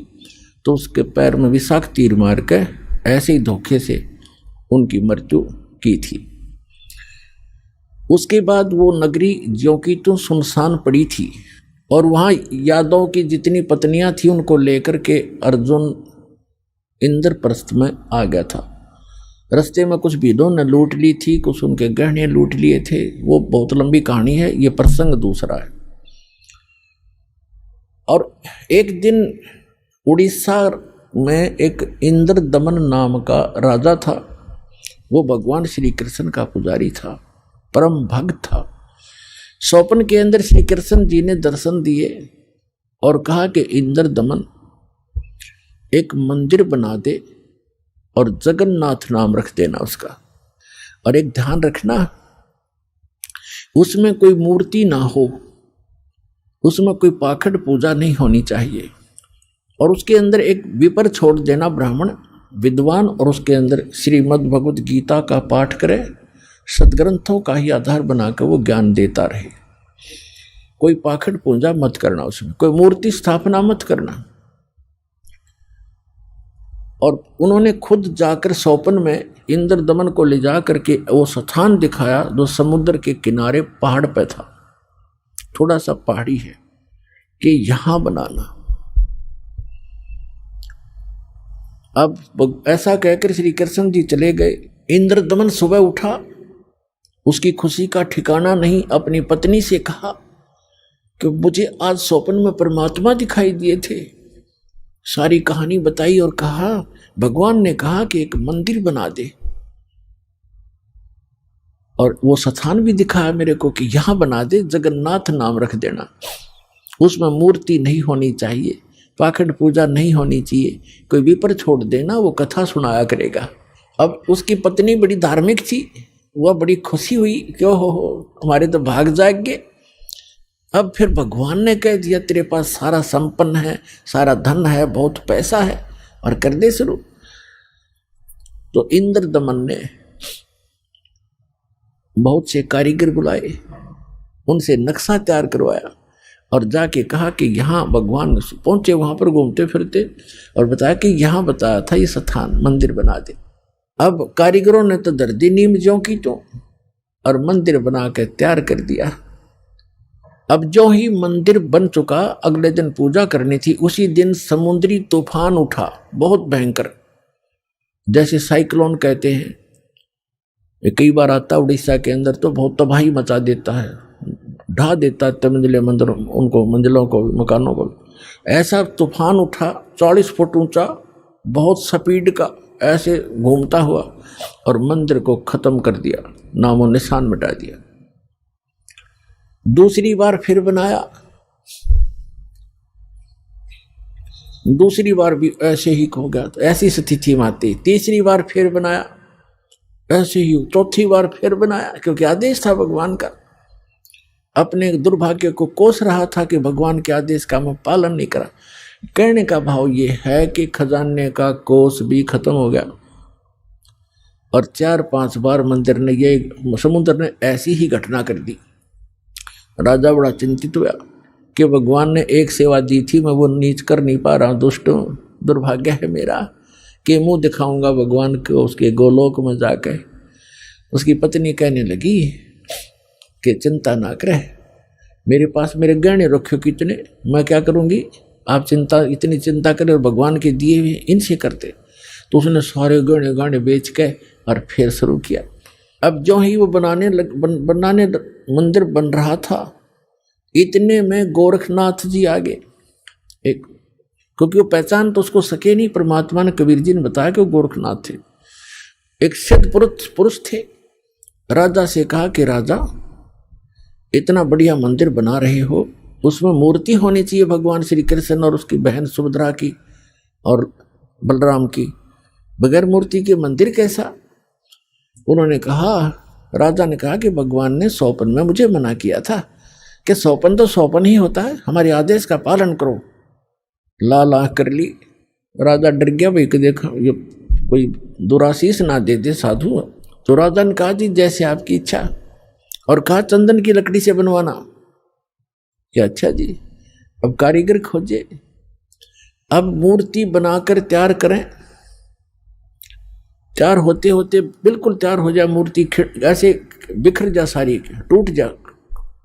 तो उसके पैर में विषाक्त तीर मार के ऐसे ही धोखे से उनकी मृत्यु की थी। उसके बाद वो नगरी ज्यों की त्यों सुनसान पड़ी थी, और वहाँ यादव की जितनी पत्नियां थी उनको लेकर के अर्जुन इंद्रप्रस्थ में आ गया था। रास्ते में कुछ भीड़ों ने लूट ली थी, कुछ उनके गहने लूट लिए थे। वो बहुत लंबी कहानी है, ये प्रसंग दूसरा है। और एक दिन उड़ीसा में एक इंद्र दमन नाम का राजा था। वो भगवान श्री कृष्ण का पुजारी था, परम भक्त था। स्वप्न के अंदर श्री कृष्ण जी ने दर्शन दिए और कहा कि इंद्र दमन एक मंदिर बना दे और जगन्नाथ नाम रख देना उसका। और एक ध्यान रखना, उसमें कोई मूर्ति ना हो, उसमें कोई पाखंड पूजा नहीं होनी चाहिए। और उसके अंदर एक विपर छोड़ देना, ब्राह्मण विद्वान, और उसके अंदर श्रीमद् भगवद गीता का पाठ करे, सदग्रंथों का ही आधार बनाकर वो ज्ञान देता रहे। कोई पाखंड पूजा मत करना, उसमें कोई मूर्ति स्थापना मत करना। और उन्होंने खुद जाकर स्वप्न में इंद्र दमन को ले जा करके वो स्थान दिखाया जो समुद्र के किनारे पहाड़ पे था, थोड़ा सा पहाड़ी है, कि यहां बनाना। अब ऐसा कहकर श्री कृष्ण जी चले गए। इंद्र दमन सुबह उठा, उसकी खुशी का ठिकाना नहीं। अपनी पत्नी से कहा कि मुझे आज स्वप्न में परमात्मा दिखाई दिए थे। सारी कहानी बताई और कहा भगवान ने कहा कि एक मंदिर बना दे, और वो स्थान भी दिखाया मेरे को कि यहां बना दे, जगन्नाथ नाम रख देना। उसमें मूर्ति नहीं होनी चाहिए, पाखंड पूजा नहीं होनी चाहिए, कोई विपर छोड़ देना, वो कथा सुनाया करेगा। अब उसकी पत्नी बड़ी धार्मिक थी, वह बड़ी खुशी हुई, क्यों हो हमारे तो भाग जाग गए। अब फिर भगवान ने कह दिया तेरे पास सारा संपन्न है, सारा धन है, बहुत पैसा है, और कर दे शुरू। तो इंद्र दमन ने बहुत से कारीगर बुलाए, उनसे नक्शा तैयार करवाया और जाके कहा कि यहाँ भगवान पहुंचे, वहां पर घूमते फिरते, और बताया कि यहाँ बताया था ये स्थान, मंदिर बना दे। अब कारीगरों ने तो दर्दी नीम ज्यों की तो, और मंदिर बना के तैयार कर दिया। अब जो ही मंदिर बन चुका, अगले दिन पूजा करनी थी। उसी दिन समुद्री तूफान उठा, बहुत भयंकर, जैसे साइक्लोन कहते हैं। ये कई बार आता उड़ीसा के अंदर, तो बहुत तबाही मचा देता है, ढा देता है तमंजिले मंदिरों उनको, मंजिलों को, मकानों को। ऐसा तूफान उठा 40 फुट ऊंचा, बहुत स्पीड का, ऐसे घूमता हुआ, और मंदिर को खत्म कर दिया, नामो निशान मिटा दिया। दूसरी बार फिर बनाया, दूसरी बार भी ऐसे ही हो गया, तो ऐसी स्थिति में आती। तीसरी बार फिर बनाया, ऐसे ही। चौथी बार फिर बनाया, क्योंकि आदेश था भगवान का। अपने दुर्भाग्य को कोस रहा था कि भगवान के आदेश का मैं पालन नहीं करा। कहने का भाव ये है कि खजाने का कोस भी खत्म हो गया, और 4-5 बार मंदिर ने, ये समुद्र ने ऐसी ही घटना कर दी। राजा बड़ा चिंतित हुआ कि भगवान ने एक सेवा दी थी, मैं वो नीच कर नहीं पा रहा हूँ, दुष्ट हूँ, दुर्भाग्य है मेरा कि मुंह दिखाऊंगा भगवान को उसके गोलोक में जाकर। उसकी पत्नी कहने लगी कि चिंता ना करे, मेरे पास मेरे गहने रखे कितने, मैं क्या करूँगी, आप इतनी चिंता करें और भगवान के दिए हुए इनसे करते। तो उसने सारे गहने गाने बेच के और फिर शुरू किया। अब जो ही वो बनाने मंदिर बन रहा था, इतने में गोरखनाथ जी आगे, एक, क्योंकि वो पहचान तो उसको सके नहीं, परमात्मा ने, कबीर जी ने बताया कि वो गोरखनाथ थे। एक सिद्ध पुरुष थे। राजा से कहा कि राजा, इतना बढ़िया मंदिर बना रहे हो, उसमें मूर्ति होनी चाहिए भगवान श्री कृष्ण और उसकी बहन सुभद्रा की और बलराम की, बगैर मूर्ति के मंदिर कैसा। उन्होंने कहा, राजा ने कहा कि भगवान ने स्वप्न में मुझे मना किया था कि स्वप्न तो स्वप्न ही होता है, हमारे आदेश का पालन करो। लाल आंख कर ली। राजा डर गया, भाई कि देखो ये कोई दुराशीष ना दे दे साधु। तो राजा ने कहा जी जैसे आपकी इच्छा, और कहा चंदन की लकड़ी से बनवाना। क्या अच्छा जी। अब कारीगर खोजे, अब मूर्ति बनाकर तैयार करें। तैयार होते होते बिल्कुल तैयार हो जाए मूर्ति, ऐसे बिखर जा, सारी टूट जा,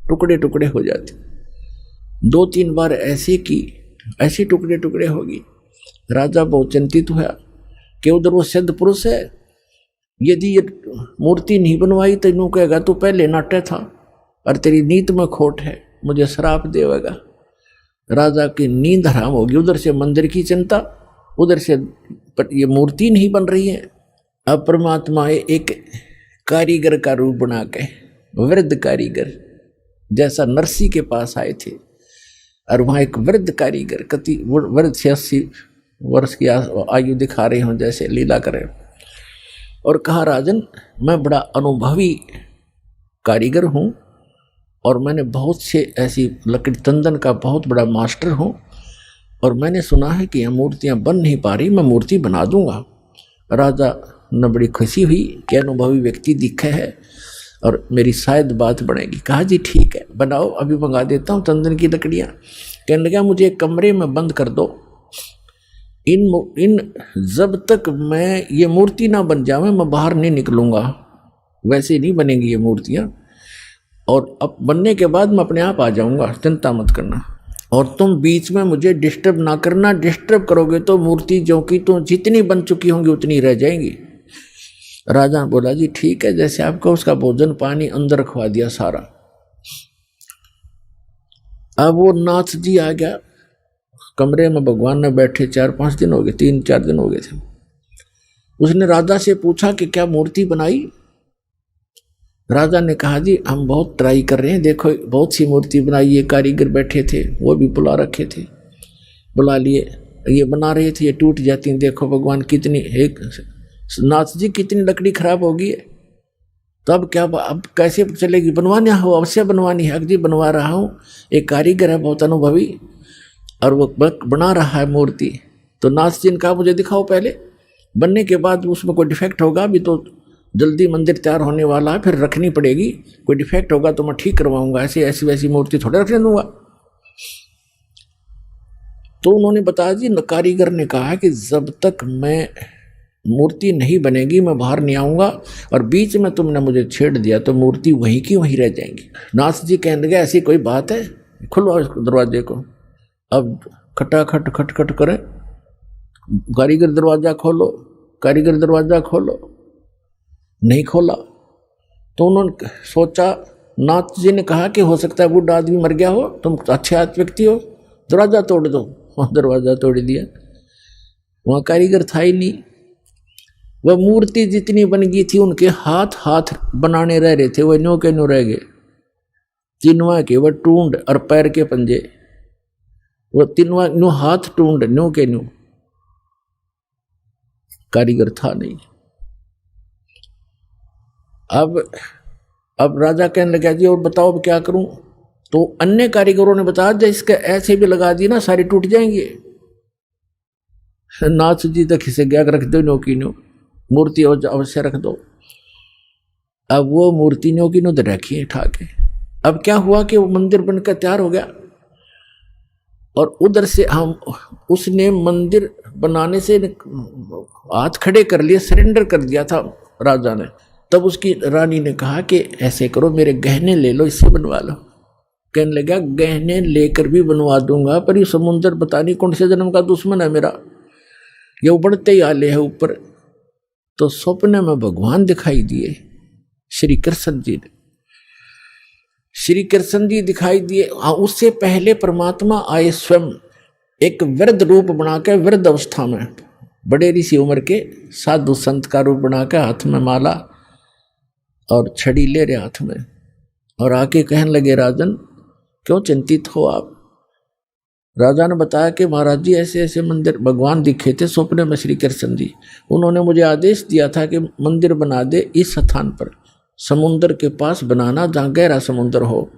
टुकड़े टुकड़े हो जाते। 2-3 बार ऐसे की, ऐसे टुकड़े टुकड़े होगी। राजा बहुत चिंतित हुआ कि उधर वो सिद्ध पुरुष है, यदि ये मूर्ति नहीं बनवाई तो यूँ कहेगा तू पहले नाट्य था और तेरी नीत में खोट है, मुझे श्राप देवेगा। राजा की नींद हराम होगी। उधर से मंदिर की चिंता, उधर से ये मूर्ति नहीं बन रही है। अब परमात्मा एक कारीगर का रूप बना के, वृद्ध कारीगर जैसा नरसी के पास आए थे, और वहाँ एक वृद्ध कारीगर कति वृद्ध 86 वर्ष की आयु दिखा रहे हों जैसे लीला करें, और कहा राजन मैं बड़ा अनुभवी कारीगर हूँ और मैंने बहुत से ऐसी लकड़ी तंदन का बहुत बड़ा मास्टर हूँ, और मैंने सुना है कि यह मूर्तियाँ बन नहीं पा रही, मैं मूर्ति बना दूंगा। राजा ने बड़ी खुशी हुई कि अनुभवी व्यक्ति दिखे है और मेरी शायद बात बनेगी। कहा जी ठीक है बनाओ, अभी मंगा देता हूँ तंदन की लकड़ियाँ। कहने लगा मुझे एक कमरे में बंद कर दो, इन जब तक मैं ये मूर्ति ना बन जावे मैं बाहर नहीं निकलूँगा। वैसे नहीं बनेंगी ये मूर्तियाँ, और अब बनने के बाद मैं अपने आप आ जाऊँगा, चिंता मत करना। और तुम बीच में मुझे डिस्टर्ब ना करना, डिस्टर्ब करोगे तो मूर्ति जो कि तो जितनी बन चुकी होंगी उतनी रह जाएंगी। राजा बोला जी ठीक है जैसे आपको। उसका भोजन पानी अंदर रखवा दिया सारा। अब वो नाथ जी आ गया कमरे में, भगवान ने बैठे 4-5 दिन हो गए, 3-4 दिन हो गए थे। उसने राजा से पूछा कि क्या मूर्ति बनाई? राजा ने कहा जी हम बहुत ट्राई कर रहे हैं, देखो बहुत सी मूर्ति बनाई। ये कारीगर बैठे थे वो भी बुला रखे थे, बुला लिए, ये बना रहे थे, ये टूट जाती हैं। देखो भगवान कितनी, एक नाथ जी कितनी लकड़ी खराब होगी है, तो अब क्या, अब कैसे चलेगी? बनवानी हो अवश्य बनवानी है। जी बनवा रहा हूँ, एक कारीगर है बहुत अनुभवी और वो बना रहा है मूर्ति। तो नाथ जी ने कहा मुझे दिखाओ पहले, बनने के बाद उसमें कोई डिफेक्ट होगा, अभी तो जल्दी मंदिर तैयार होने वाला है, फिर रखनी पड़ेगी, कोई डिफेक्ट होगा तो मैं ठीक करवाऊंगा, ऐसी ऐसी वैसी मूर्ति थोड़े रखने दूंगा। तो उन्होंने बताया जी, कारीगर ने कहा कि जब तक मैं मूर्ति नहीं बनेगी मैं बाहर नहीं आऊंगा, और बीच में तुमने मुझे छेड़ दिया तो मूर्ति वहीं की वहीं रह जाएंगी। नाथ जी कहने लगे ऐसी कोई बात है, खुलवाओ इस दरवाजे को। अब खटाखट खटखट करें, कारीगर दरवाजा खोलो, कारीगर दरवाजा खोलो, नहीं खोला। तो उन्होंने सोचा, नाथ जी ने कहा कि हो सकता है बूढ़ा आदमी मर गया हो, तुम अच्छे व्यक्ति हो, दरवाजा तोड़ दो। दरवाजा तोड़ दिया, वहाँ कारीगर था ही नहीं। वह मूर्ति जितनी बन गई थी उनके हाथ हाथ बनाने रह रहे थे, वह न्यो के न्यो रह गए। तिनवा के वह टूंड और पैर के पंजे, वह तिनवा न्यो हाथ टूंड न्यो के न्यो, कारीगर था नहीं। अब राजा कहने लगा जी और बताओ अब क्या करूं? तो अन्य कारीगरों ने बताया जब इसके ऐसे भी लगा दी ना सारी टूट जाएंगे। नाथ जी तक इसे क्या रख दो, नो की नो मूर्ति अवश्य रख दो। अब वो मूर्ति नो की नो तो रखी उठा के। अब क्या हुआ कि वो मंदिर बनकर तैयार हो गया, और उधर से हम उसने मंदिर बनाने से हाथ खड़े कर लिए, सरेंडर कर दिया था राजा ने। तब उसकी रानी ने कहा कि ऐसे करो मेरे गहने ले लो, इससे बनवा लो। कहने लगा गहने लेकर भी बनवा दूंगा, पर ये समुंदर पता नहीं कौन से जन्म का दुश्मन है मेरा, ये उबड़ते ही आले है ऊपर। तो स्वप्न में भगवान दिखाई दिए, श्री कृष्ण जी ने, श्री कृष्ण जी दिखाई दिए। उससे पहले परमात्मा आए स्वयं एक वृद्ध रूप बनाकर, वृद्ध अवस्था में बड़े ऋषि उम्र के साधु संत का रूप बनाकर, हाथ में माला और छड़ी ले रहे हाथ में, और आके कहने लगे राजन क्यों चिंतित हो आप? राजा ने बताया कि महाराज जी ऐसे ऐसे मंदिर भगवान दिखे थे स्वप्न में श्री कृष्ण जी, उन्होंने मुझे आदेश दिया था कि मंदिर बना दे इस स्थान पर, समुद्र के पास बनाना जहाँ गहरा समुद्र हो।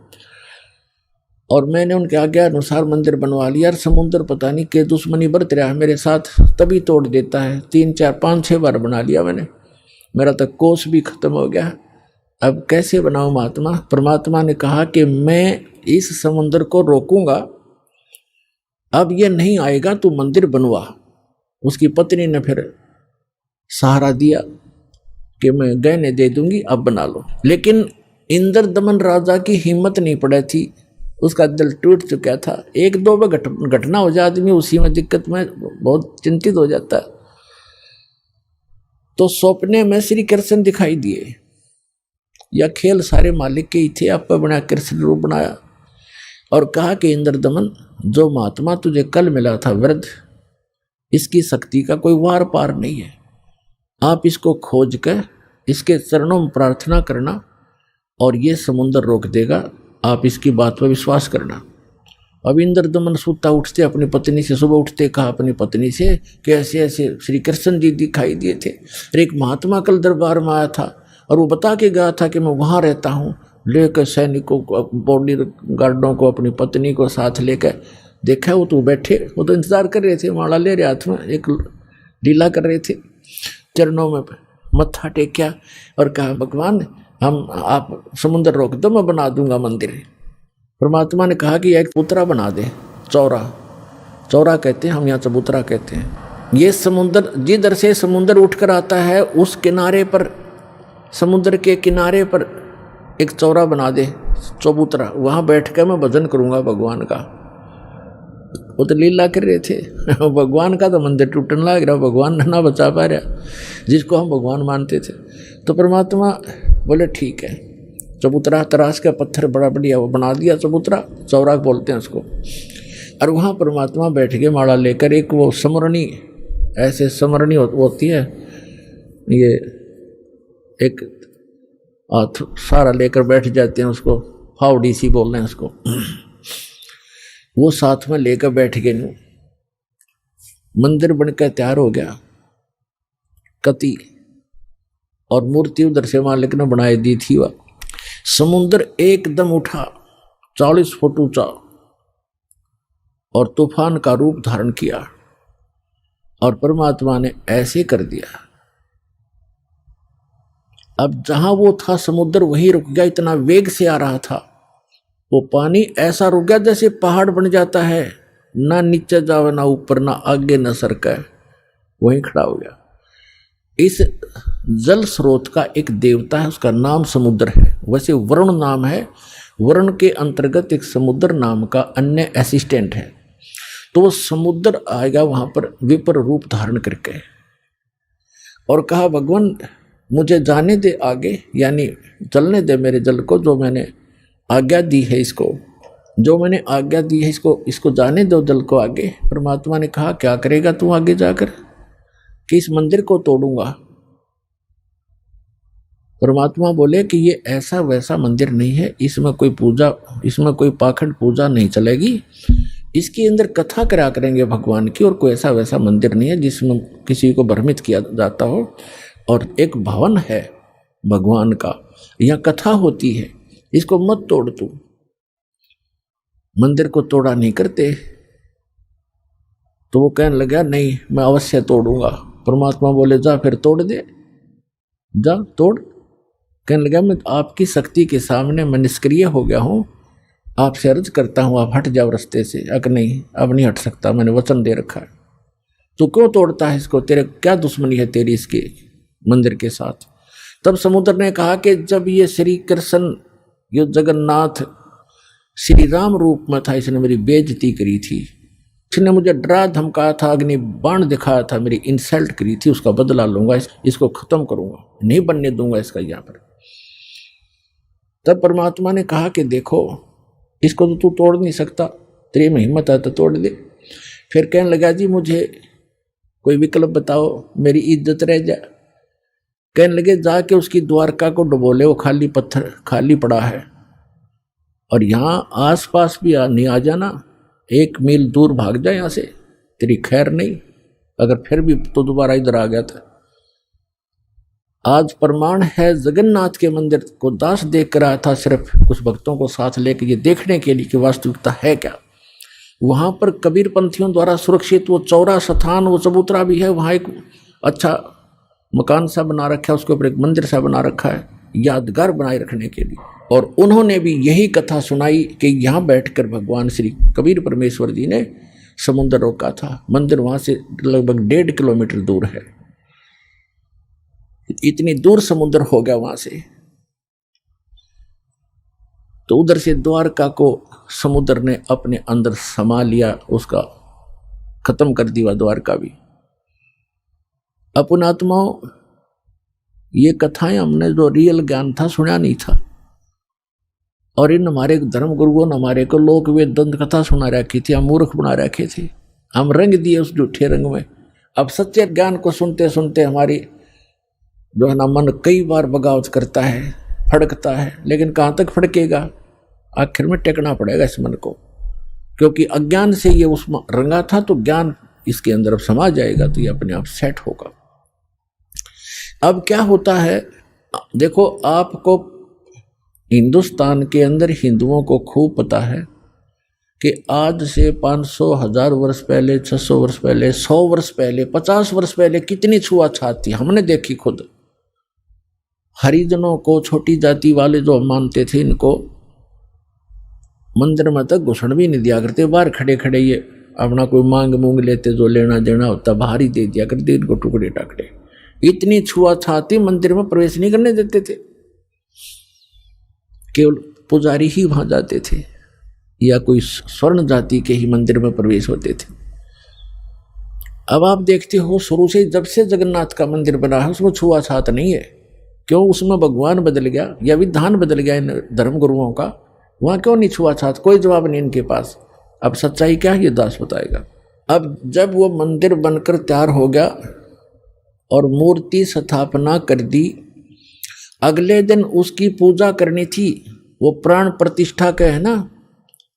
और मैंने उनके आज्ञा अनुसार मंदिर बनवा लिया। और समुद्र पता नहीं के दुश्मनी बरत रहा है मेरे साथ, तभी तोड़ देता है। 3, 4, 5, 6 बार बना लिया मैंने, मेरा तक कोष भी खत्म हो गया। अब कैसे बनाऊं महात्मा? परमात्मा ने कहा कि मैं इस समुद्र को रोकूंगा, अब ये नहीं आएगा, तू मंदिर बनवा। उसकी पत्नी ने फिर सहारा दिया कि मैं गहने दे दूंगी, अब बना लो। लेकिन इंद्र दमन राजा की हिम्मत नहीं पड़ी थी, उसका दिल टूट चुका था। 1-2 में घटना हो जाए आदमी उसी में दिक्कत में बहुत चिंतित हो जाता है। तो सपने में श्री कृष्ण दिखाई दिए। यह खेल सारे मालिक के ही थे, आप बना कृष्ण रूप बनाया और कहा कि इंद्र दमन, जो महात्मा तुझे कल मिला था वृद्ध, इसकी शक्ति का कोई वार पार नहीं है। आप इसको खोज कर इसके चरणों में प्रार्थना करना और ये समुद्र रोक देगा। आप इसकी बात पर विश्वास करना। अब इंद्र दमन सूता उठते अपनी पत्नी से, सुबह उठते कहा अपनी पत्नी से कि ऐसे ऐसे श्री कृष्ण जी दिखाई दिए थे और एक महात्मा कल दरबार में आया था और वो बता के गया था कि मैं वहाँ रहता हूँ। लेकर सैनिकों को, बॉडी गार्डों को, अपनी पत्नी को साथ लेकर देखा, वो तो बैठे, वो तो इंतजार कर रहे थे, माला ले रहे हाथ में, एक लीला कर रहे थे। चरणों में मत्था टेक्या और कहा भगवान आप समुद्र रोक दो, मैं बना दूंगा मंदिर। परमात्मा ने कहा कि एक चबूतरा बना दे, चौरा कहते हैं हम यहाँ, चबूतरा कहते हैं। ये समुद्र जिधर से समुद्र उठकर आता है उस किनारे पर, समुद्र के किनारे पर एक चौरा बना दे, चबूतरा, वहाँ बैठ कर मैं भजन करूँगा भगवान का। वो तो लीला कर रहे थे भगवान का तो मंदिर टूटने लग रहा, भगवान ना बचा पा रहा जिसको हम भगवान मानते थे। तो परमात्मा बोले ठीक है, चबूतरा तराश का पत्थर बड़ा बढ़िया वो बना दिया, चबूतरा, चौरा बोलते हैं उसको। और वहाँ परमात्मा बैठ के माला लेकर, एक वो समरणी, ऐसे समरणी होती है, ये एक सारा लेकर बैठ जाते हैं, उसको फावड़ी सी बोल रहे हैं उसको। वो साथ में लेकर बैठ गए, मंदिर बनकर तैयार हो गया, कति और मूर्ति उधर से मालिक ने बनाई दी थी। वह समुद्र एकदम उठा, 40 फुट ऊंचा, और तूफान का रूप धारण किया। और परमात्मा ने ऐसे कर दिया, अब जहां वो था समुद्र वहीं रुक गया, इतना वेग से आ रहा था वो पानी, ऐसा रुक गया जैसे पहाड़ बन जाता है, ना नीचे जावे ना ऊपर, ना आगे न सरके, वहीं खड़ा हो गया। इस जल स्रोत का एक देवता है, उसका नाम समुद्र है। वैसे वरुण नाम है, वरुण के अंतर्गत एक समुद्र नाम का अन्य असिस्टेंट है। तो वो समुद्र आएगा वहां पर विपर रूप धारण करके और कहा भगवान मुझे जाने दे आगे, यानी चलने दे मेरे जल को, जो मैंने आज्ञा दी है इसको, जो मैंने आज्ञा दी है इसको जाने दो जल को आगे। परमात्मा ने कहा क्या करेगा तू आगे जाकर, कि इस मंदिर को तोड़ूंगा। परमात्मा बोले कि ये ऐसा वैसा मंदिर नहीं है, इसमें कोई पूजा, इसमें कोई पाखंड पूजा नहीं चलेगी, इसके अंदर कथा करा करेंगे भगवान की, और कोई ऐसा वैसा मंदिर नहीं है जिसमें किसी को भ्रमित किया जाता हो। और एक भवन है भगवान का, यहाँ कथा होती है, इसको मत तोड़ तू। मंदिर को तोड़ा नहीं करते। तो वो कहने लगा नहीं मैं अवश्य तोड़ूंगा। परमात्मा बोले जा फिर तोड़ दे, जा तोड़। कहने लगा मैं आपकी शक्ति के सामने मैं निष्क्रिय हो गया हूँ, आपसे अर्ज करता हूँ आप हट जाओ रास्ते से। अगर नहीं अब नहीं हट सकता, मैंने वचन दे रखा है। तो क्यों तोड़ता है इसको, तेरे क्या दुश्मनी है तेरी इसके मंदिर के साथ। तब समुद्र ने कहा कि जब ये श्री कृष्ण, ये जगन्नाथ श्री राम रूप में था, इसने मेरी बेइज्जती करी थी, इसने मुझे डरा धमकाया था, अग्नि बाण दिखाया था, मेरी इंसल्ट करी थी, उसका बदला लूंगा, इसको खत्म करूंगा, नहीं बनने दूंगा इसका यहाँ पर। तब परमात्मा ने कहा कि देखो इसको तो तू तोड़ नहीं सकता, तेरी में हिम्मत है तो तोड़ दे। फिर कहने लगा जी मुझे कोई विकल्प बताओ, मेरी इज्जत रह जाए। कहने लगे जाके उसकी द्वारका को डुबोले, वो खाली पत्थर खाली पड़ा है, और यहाँ आसपास भी नहीं आ जाना, 1 मील दूर भाग जाए यहाँ से, तेरी खैर नहीं, अगर फिर भी तो दोबारा इधर आ गया था। आज प्रमाण है जगन्नाथ के मंदिर को दास देख कर आया था, सिर्फ कुछ भक्तों को साथ लेकर ये देखने के लिए कि वास्तविकता है क्या। वहाँ पर कबीर पंथियों द्वारा सुरक्षित वो चौरा स्थान, वो चबूतरा भी है, वहाँ एक अच्छा मकान सा बना रखा है, उसके ऊपर एक मंदिर सा बना रखा है यादगार बनाए रखने के लिए। और उन्होंने भी यही कथा सुनाई कि यहाँ बैठकर भगवान श्री कबीर परमेश्वर जी ने समुद्र रोका था। मंदिर वहाँ से लगभग 1.5 किलोमीटर दूर है, इतनी दूर समुद्र हो गया वहाँ से। तो उधर से द्वारका को समुद्र ने अपने अंदर समा लिया, उसका खत्म कर दिया द्वारका भी। अपनात्माओं ये कथाएं हमने जो रियल ज्ञान था सुना नहीं था। और इन हमारे धर्म गुरुओं ने हमारे को लोक वेद दंत कथा सुना रखी थी, हम मूर्ख बना रखे थे, हम रंग दिए उस झूठे रंग में। अब सच्चे ज्ञान को सुनते सुनते हमारी जो है ना मन कई बार बगावत करता है, फड़कता है, लेकिन कहाँ तक फड़केगा, आखिर में टेकना पड़ेगा इस मन को, क्योंकि अज्ञान से ये उसमें रंगा था तो ज्ञान इसके अंदर समा जाएगा तो ये अपने आप सेट होगा। अब क्या होता है, देखो आपको हिंदुस्तान के अंदर हिंदुओं को खूब पता है कि आज से 500 1000 वर्ष पहले, 600 वर्ष पहले, 100 वर्ष पहले, 50 वर्ष पहले कितनी छुआछात थी, हमने देखी खुद। हरिजनों को, छोटी जाति वाले जो मानते थे, इनको मंदिर में तक घुसण भी नहीं दिया करते, बाहर खड़े खड़े ये अपना कोई मांग मूंग लेते, जो लेना देना होता बाहर ही दे दिया करते इनको, टुकड़े टाकड़े। इतनी छुआछात थी, मंदिर में प्रवेश नहीं करने देते थे, केवल पुजारी ही वहां जाते थे या कोई स्वर्ण जाति के ही मंदिर में प्रवेश होते थे। अब आप देखते हो शुरू से जब से जगन्नाथ का मंदिर बना है उसमें छुआछात नहीं है। क्यों? उसमें भगवान बदल गया या विधान बदल गया इन धर्म गुरुओं का, वहां क्यों नहीं छुआछात? कोई जवाब नहीं इनके पास। अब सच्चाई क्या है ये दास बताएगा। अब जब वो मंदिर बनकर तैयार हो गया और मूर्ति स्थापना कर दी, अगले दिन उसकी पूजा करनी थी, वो प्राण प्रतिष्ठा का है ना,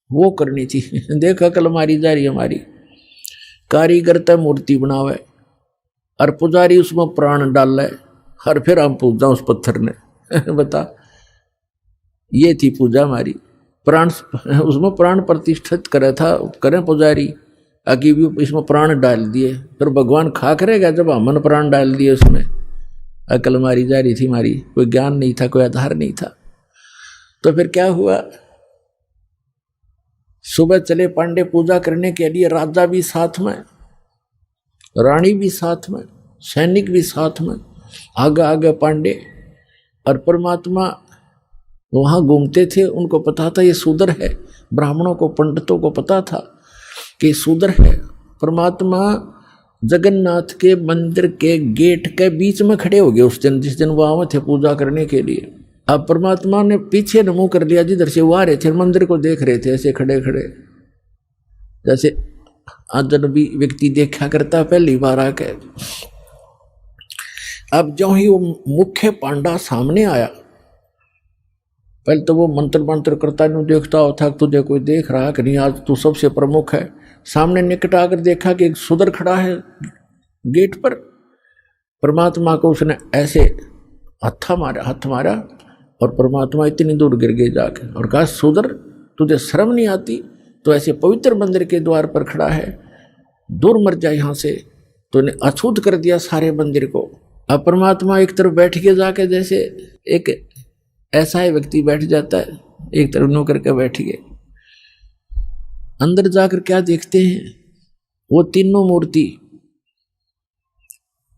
वो करनी थी। देख अकल मारी जा रही हमारी, कारीगर तो मूर्ति बनावे और पुजारी उसमें प्राण डाल है और फिर हम पूजा उस पत्थर ने। बता, ये थी पूजा हमारी, प्राण उसमें प्राण प्रतिष्ठित करे था, करें पुजारी, आगे भी इसमें प्राण डाल दिए, फिर भगवान खा करेगा जब हमने प्राण डाल दिए उसमें। अकल मारी जा रही थी हमारी, कोई ज्ञान नहीं था, कोई आधार नहीं था। तो फिर क्या हुआ, सुबह चले पांडे पूजा करने के लिए, राजा भी साथ में, रानी भी साथ में, सैनिक भी साथ में, आगे आगे पांडे। और परमात्मा वहां घूमते थे, उनको पता था ये शूद्र है, ब्राह्मणों को, पंडितों को पता था कि शूद्र है। परमात्मा जगन्नाथ के मंदिर के गेट के बीच में खड़े हो गए उस दिन, जिस दिन वो आए थे पूजा करने के लिए। अब परमात्मा ने पीछे न मुंह कर दिया, जिधर से वो आ रहे थे मंदिर को देख रहे थे ऐसे खड़े खड़े, जैसे अजनबी व्यक्ति देखा करता पहली बार आके। अब जो ही वो मुख्य पांडा सामने आया, पहले तो वो मंत्र मंत्र करता नहीं देखता होता, तुझे कोई देख रहा कि नहीं, आज तू सबसे प्रमुख है। सामने निकट आकर देखा कि एक शूद्र खड़ा है गेट पर। परमात्मा को उसने ऐसे हाथ मारा और परमात्मा इतनी दूर गिर गए जाके और कहा, शूद्र तुझे शर्म नहीं आती? तो ऐसे पवित्र मंदिर के द्वार पर खड़ा है, दूर मर जाए यहाँ से। तो ने अछूत कर दिया सारे मंदिर को। अब परमात्मा एक तरफ बैठ के जाके, जैसे एक ऐसा ही व्यक्ति बैठ जाता है, एक तरफ नो करके बैठ गए। अंदर जाकर क्या देखते हैं, वो तीनों मूर्ति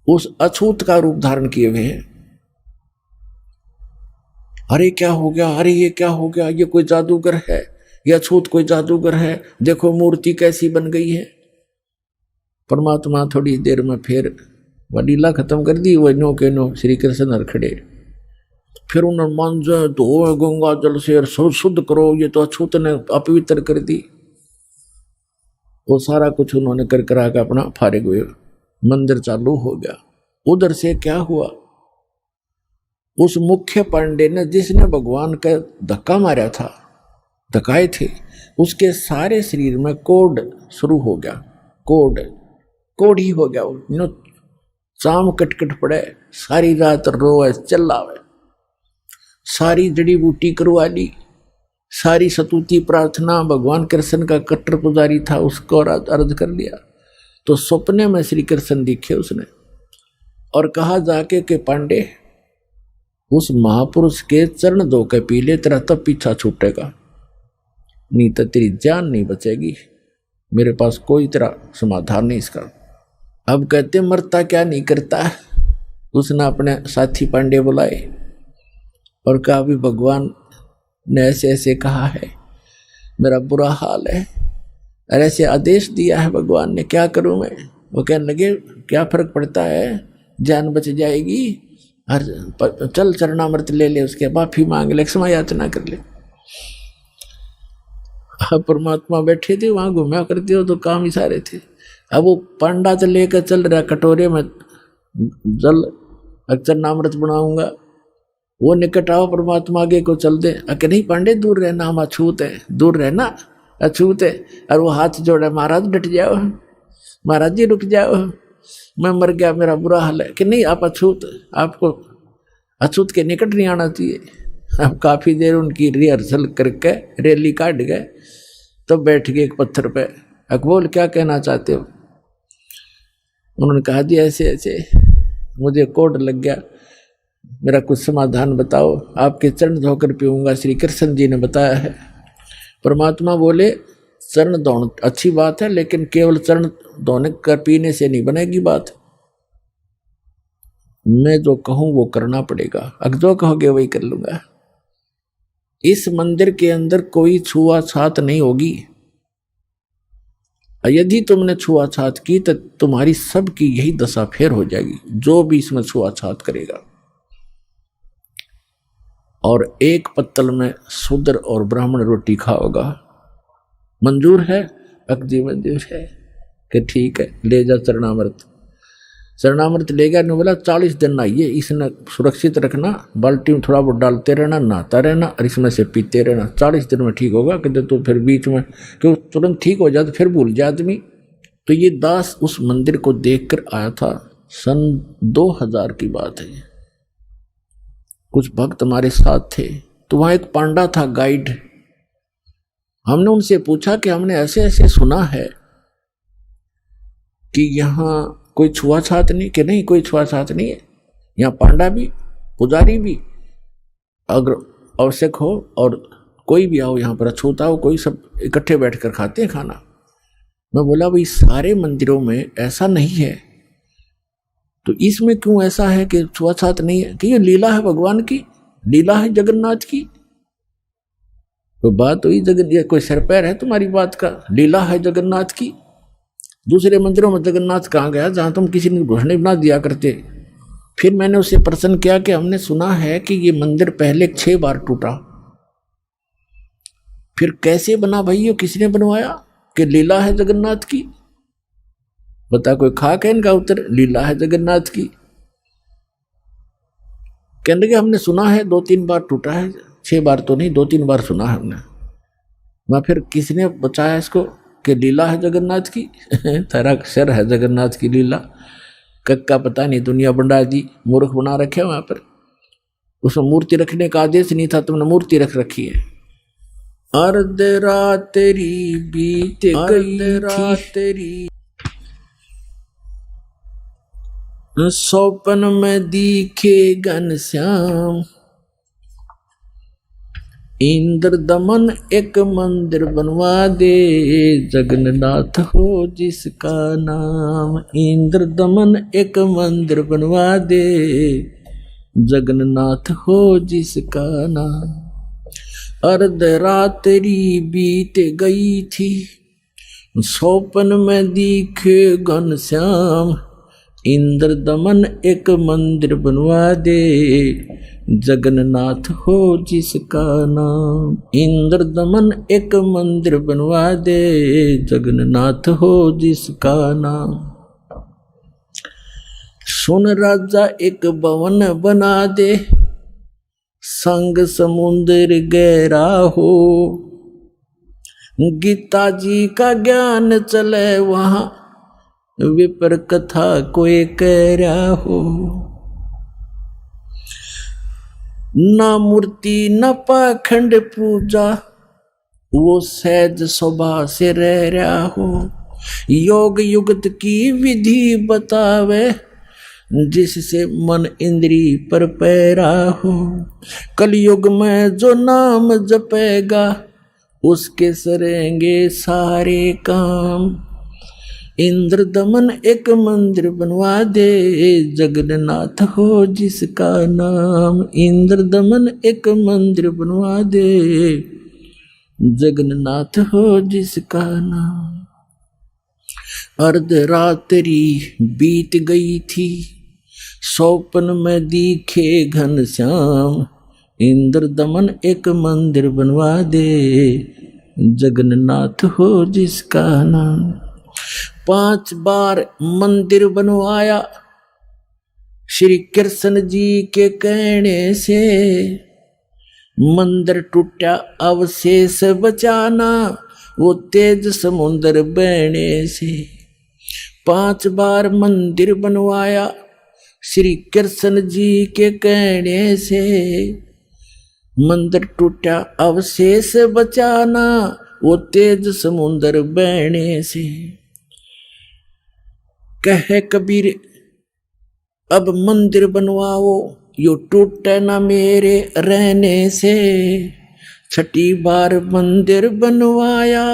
उस अछूत का रूप धारण किए हुए हैं। अरे क्या हो गया, अरे ये क्या हो गया, ये कोई जादूगर है, ये अछूत कोई जादूगर है, देखो मूर्ति कैसी बन गई है। परमात्मा थोड़ी देर में फिर वह लीला खत्म कर दी, वह नो के नो श्री कृष्ण हर खड़े। फिर उन्होंने मांझे धो गंगा जल से शुद्ध करो, ये तो अछूत ने अपवित्र कर दी। वो सारा कुछ उन्होंने कर करा के अपना फारिग हुए, मंदिर चालू हो गया। उधर से क्या हुआ, उस मुख्य पांडे ने, जिसने भगवान का धक्का मारा था, धक्काए थे, उसके सारे शरीर में कोड शुरू हो गया। कोड ही हो गया, वो चाम कटकट पड़े, सारी रात रोए चिल्लावे, सारी जड़ी बूटी करवा ली, सारी सतुति प्रार्थना। भगवान कृष्ण का कट्टर पुजारी था, उसको अर्ज कर लिया। तो सपने में श्री कृष्ण दिखे उसने और कहा जाके कि पांडे, उस महापुरुष के चरण धो के पी ले, तेरा तब पीछा छूटेगा, नहीं तो तेरी जान नहीं बचेगी। मेरे पास कोई तेरा समाधान नहीं इसका। अब कहते मरता क्या नहीं करता। उसने अपने साथी पांडे बुलाए और कहा, भी भगवान ने ऐसे ऐसे कहा है, मेरा बुरा हाल है, और ऐसे आदेश दिया है भगवान ने, क्या करूं मैं? वो कहने लगे, क्या फर्क पड़ता है, जान बच जाएगी। चल चरणामृत ले ले, उसके माफी मांग ले, क्षमा याचना कर ले। परमात्मा बैठे थे वहां, घूमया करते हो तो काम ही सारे थे। अब वो पांडा तो लेकर चल रहा कटोरे में जल, चरणामृत बनाऊंगा, वो निकट आओ परमात्मा आगे को चल दे। अके नहीं पांडे दूर रहना, हम अछूत है, दूर रहना अछूत है। और वो हाथ जोड़ा, महाराज डट जाओ, महाराज जी रुक जाओ, मैं मर गया, मेरा बुरा हाल है। कि नहीं आप अछूत, आपको अछूत के निकट नहीं आना चाहिए। अब काफी देर उनकी रिहर्सल करके रैली काट गए, तो बैठ गए एक पत्थर पे। अकबोल क्या कहना चाहते हो? उन्होंने कहा जी ऐसे ऐसे मुझे कोड लग गया, मेरा कुछ समाधान बताओ, आपके चरण धोकर पीऊंगा, श्री कृष्ण जी ने बताया है। परमात्मा बोले चरण धोना अच्छी बात है, लेकिन केवल चरण धोने कर पीने से नहीं बनेगी बात। मैं जो कहूं वो करना पड़ेगा, अगर जो कहोगे वही कर लूंगा। इस मंदिर के अंदर कोई छुआछात नहीं होगी। यदि तुमने छुआछात की तो तुम्हारी सबकी यही दशा फेर हो जाएगी, जो भी इसमें छुआछात करेगा। और एक पत्तल में शूद्र और ब्राह्मण रोटी खाओगा, मंजूर है? अकदी मंजूर है। कि ठीक है, ले जा चरणामृत। चरणामृत ले गया, ने बोला 40 दिन नहाइए, इसने सुरक्षित रखना, बाल्टी में थोड़ा बहुत डालते रहना, नहाता रहना और इसमें से पीते रहना, 40 दिन में ठीक होगा। कहते तो फिर बीच में क्यों तुरंत ठीक हो जाए तो फिर भूल जाए आदमी। तो ये दास उस मंदिर को देखकर आया था, सन 2000 की बात है। कुछ भक्त हमारे साथ थे, तो वहाँ एक पांडा था गाइड। हमने उनसे पूछा कि हमने ऐसे ऐसे सुना है कि यहाँ कोई छुआछात नहीं। कि नहीं कोई छुआछात नहीं है, यहाँ पांडा भी पुजारी भी अगर आवश्यक हो और कोई भी आओ यहाँ पर अछूता हो, कोई सब इकट्ठे बैठकर खाते हैं खाना। मैं बोला भाई सारे मंदिरों में ऐसा नहीं है, तो इसमें क्यों ऐसा है कि छुआछात नहीं है? कि ये लीला है भगवान की, लीला है जगन्नाथ की। तो बात हुई ये कोई सिर पैर है तुम्हारी बात का? लीला है जगन्नाथ की। दूसरे मंदिरों में जगन्नाथ कहाँ गया जहां तुम किसी ने घोषणा बना दिया करते? फिर मैंने उससे प्रश्न किया कि हमने सुना है कि ये मंदिर पहले 6 बार टूटा, फिर कैसे बना भाई, ये किसने बनवाया? कि लीला है जगन्नाथ की। बता कोई खाक है इनका उत्तर? लीला है जगन्नाथ की। कहने लगे हमने सुना है 2-3 बार टूटा है, 6 बार तो नहीं, 2-3 बार सुना है हमने। मैं फिर किसने बचाया इसको कि लीला है जगन्नाथ की? तेरा सर है जगन्नाथ की लीला। कक्का पता नहीं, दुनिया बंडा जी मूर्ख बना रखे वहां पर। उसमें मूर्ति रखने का आदेश नहीं था, तुमने मूर्ति रख रखी है। अर्ध रात तेरी बीत गई थी, सौपन में दिखे घनश्याम, इंद्र दमन एक मंदिर बनवा दे, जगन्नाथ हो जिसका नाम। इंद्र दमन एक मंदिर बनवा दे, जगन्नाथ हो जिसका नाम। अर्ध रात्रि बीत गई थी, सौपन में दिखे घनश्याम, इंद्र दमन एक मंदिर बनवा दे, जगन्नाथ हो जिसका नाम। इंद्र दमन एक मंदिर बनवा दे, जगन्नाथ हो जिसका नाम। सुन राजा एक भवन बना दे, संग समुद्र गहरा हो, गीता जी का ज्ञान चले वहां, विपर कथा कोई कह रहा हो। ना मूर्ति न पाखंड पूजा, वो सहज स्वभाव से रह रहा हो। योग युगत की विधि बतावे, जिससे मन इंद्री पर पैरा हो। कलयुग में जो नाम जपेगा, उसके सरेंगे सारे काम। इंद्र दमन एक मंदिर बनवा दे, जगन्नाथ हो जिसका नाम। इंद्र दमन एक मंदिर बनवा दे, जगन्नाथ हो जिसका नाम। अर्ध रात्रि बीत गई थी, स्वप्न में दिखे घनश्याम, इंद्र दमन एक मंदिर बनवा दे, जगन्नाथ हो जिसका नाम। 5 बार मंदिर बनवाया श्री कृष्ण जी के कहने से, मंदिर टूटा अवशेष बचाना, वो तेज समुद्र बहने से। 5 बार मंदिर बनवाया श्री कृष्ण जी के कहने से, मंदिर टूटा अवशेष बचाना, वो तेज समुद्र बहने से। कहे कबीर अब मंदिर बनवाओ, यो टूटे ना मेरे रहने से। 6ठी बार मंदिर बनवाया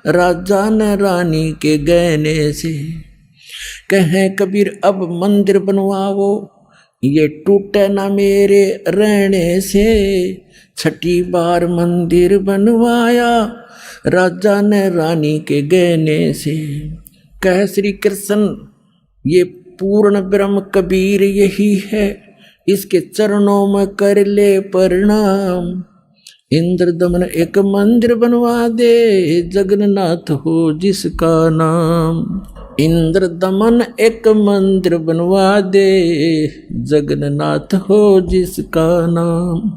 राजा ने रानी के गहने से। कहे कबीर अब मंदिर बनवाओ, ये टूटे ना मेरे रहने से। 6ठी बार मंदिर बनवाया राजा ने रानी के गहने से। कह श्री कृष्ण ये पूर्ण ब्रह्म कबीर यही है, इसके चरणों में कर ले प्रणाम। इंद्र दमन एक मंदिर बनवा दे, जगन्नाथ हो जिसका नाम। इंद्र दमन एक मंदिर बनवा दे, जगन्नाथ हो जिसका नाम।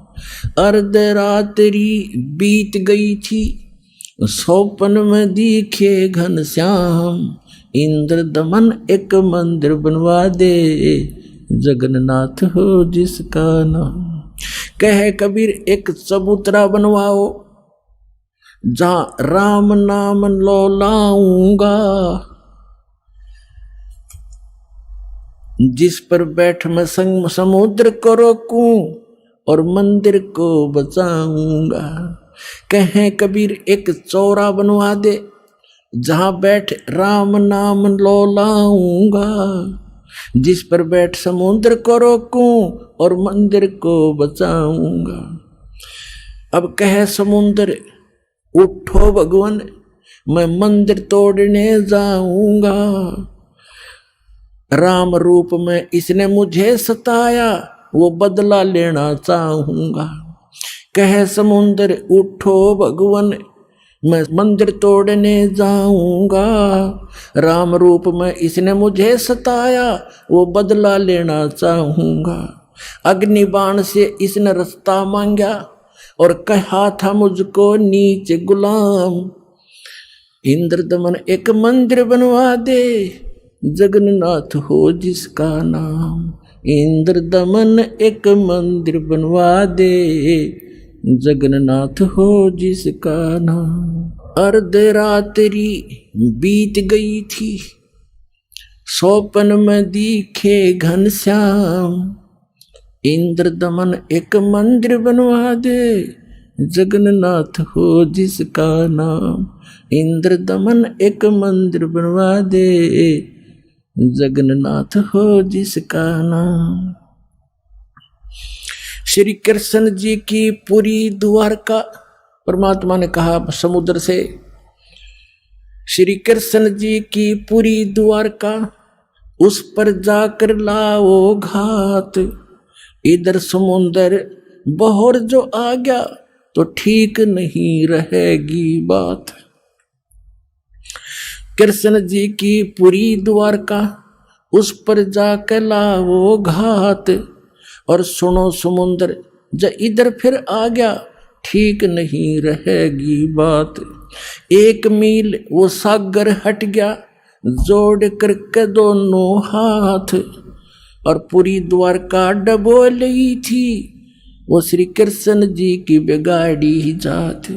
अर्धरात्रि बीत गई थी, स्वप्न में दिखे घनश्याम, इंद्र दमन एक मंदिर बनवा दे, जगन्नाथ हो जिसका नाम। कहे कबीर एक चबूतरा बनवाओ, जहां राम नाम लो लाऊंगा, जिस पर बैठ मैं समुद्र को रोकूं और मंदिर को बचाऊंगा। कहे कबीर एक चौरा बनवा दे, जहां बैठ राम नाम लो लाऊंगा, जिस पर बैठ समुद्र को रोकूं और मंदिर को बचाऊंगा। अब कहे समुद्र उठो भगवान, मैं मंदिर तोड़ने जाऊंगा। राम रूप में इसने मुझे सताया, वो बदला लेना चाहूंगा। कहे समुद्र उठो भगवान, मैं मंदिर तोड़ने जाऊंगा। राम रूप में इसने मुझे सताया, वो बदला लेना चाहूंगा। अग्नि बाण से इसने रास्ता मांगा और कहा था मुझको नीच गुलाम। इंद्र दमन एक मंदिर बनवा दे, जगन्नाथ हो जिसका नाम। इंद्र दमन एक मंदिर बनवा दे, जगन्नाथ हो जिसका नाम। अर्धरात्रि बीत गई थी, स्वप्न में दिखे घनश्याम, इंद्र दमन एक मंदिर बनवा दे, जगन्नाथ हो जिसका नाम। इंद्र दमन एक मंदिर बनवा दे, जगन्नाथ हो जिसका नाम। श्री कृष्ण जी की पूरी द्वारका, परमात्मा ने कहा समुद्र से, श्री कृष्ण जी की पूरी द्वारका, उस पर जाकर लाओ घात। इधर समुद्र बहर जो आ गया तो ठीक नहीं रहेगी बात। कृष्ण जी की पूरी द्वारका, उस पर जाकर लाओ घात। और सुनो समुद्र जब इधर फिर आ गया, ठीक नहीं रहेगी बात। 1 मील वो सागर हट गया, जोड़ करके दोनों हाथ, और पूरी द्वारका डबोली थी, वो श्री कृष्ण जी की बिगाड़ी जात।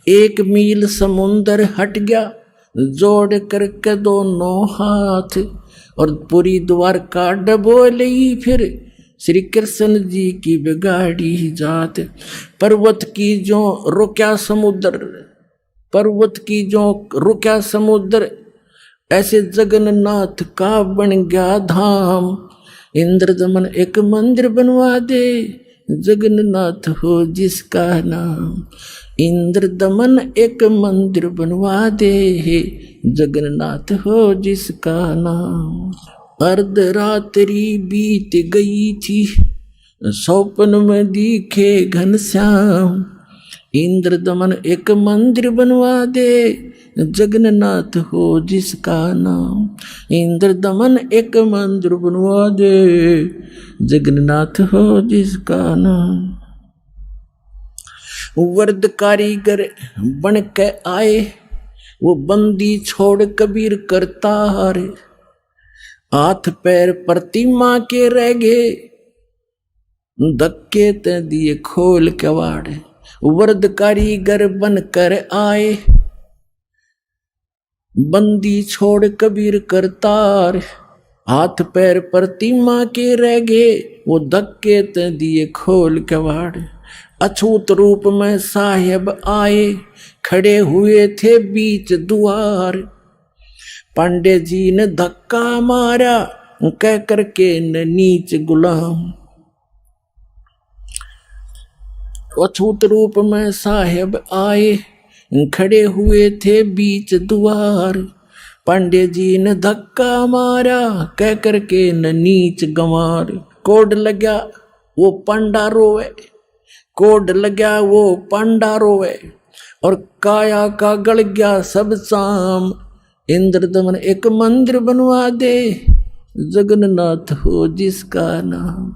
1 मील समुद्र हट गया, जोड़ करके दोनों हाथ, और पूरी द्वारका डबोली फिर श्री कृष्ण जी की बिगाड़ी जात। पर्वत की जो रुक्या समुद्र, पर्वत की जो रुक्या समुद्र, ऐसे जगन्नाथ का बन गया धाम। इंद्र दमन एक मंदिर बनवा दे, जगन्नाथ हो जिसका नाम। इंद्र दमन एक मंदिर बनवा दे, जगन्नाथ हो जिसका नाम। अर्धरात्रि बीत गई थी, स्वप्न में दिखे घनश्याम। इंद्र दमन एक मंदिर बनवा दे, जगन्नाथ हो जिसका नाम। इंद्र दमन एक मंदिर बनवा दे, जगन्नाथ हो जिसका नाम। वर्द कारीगर बन के आए, वो बंदी छोड़ कबीर करतार। हाथ पैर प्रतिमा के रह गए, धक्के ते दिए खोल कवाड़। वर्द कारीगर बन कर आए, बंदी छोड़ कबीर करतार। हाथ पैर प्रतिमा के रह गए, वो धक्के ते दिए खोल कवाड़। अछूत रूप में साहेब आए, खड़े हुए थे बीच द्वार। पांडे जी ने धक्का मारा, कह करके न नीच गुलाम। अछूत रूप में साहेब आए, खड़े हुए थे बीच द्वार। पांडे जी ने धक्का मारा, कह करके न नीच गंवार। कोड लगा वो पांडा रोवे, कोड लगा वो पांडा रोवे, और काया का गल गया सब शाम। इंद्र दमन एक मंदिर बनवा दे, जगन्नाथ हो जिसका नाम।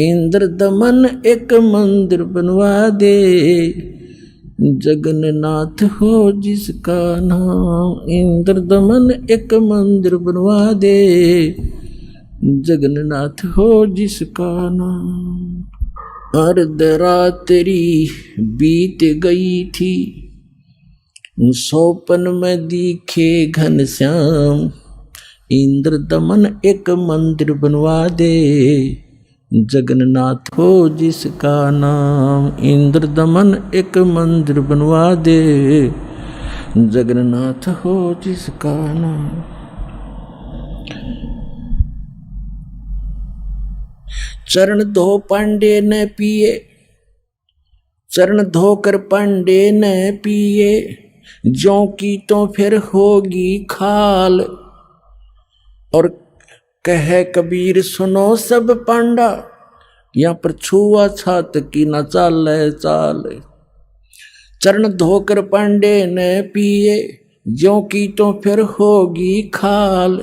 इंद्र दमन एक मंदिर बनवा दे, जगन्नाथ हो जिसका नाम। इंद्र दमन एक मंदिर बनवा दे, जगन्नाथ हो जिसका नाम। अर्धरात्रि बीत गई थी, स्वप्न में दिखे घनश्याम। इंद्र दमन एक मंदिर बनवा दे, जगन्नाथ हो जिसका नाम। इंद्र दमन एक मंदिर बनवा दे, जगन्नाथ हो जिसका नाम। चरण धो पांडे न पिए, चरण धोकर पांडे न पिए, ज्यों की तो फिर होगी खाल। और कहे कबीर सुनो सब पांडा, यहाँ पर छुआ छात की न चाल चाल। चरण धोकर पांडे न पिए, ज्यों की तो फिर होगी खाल।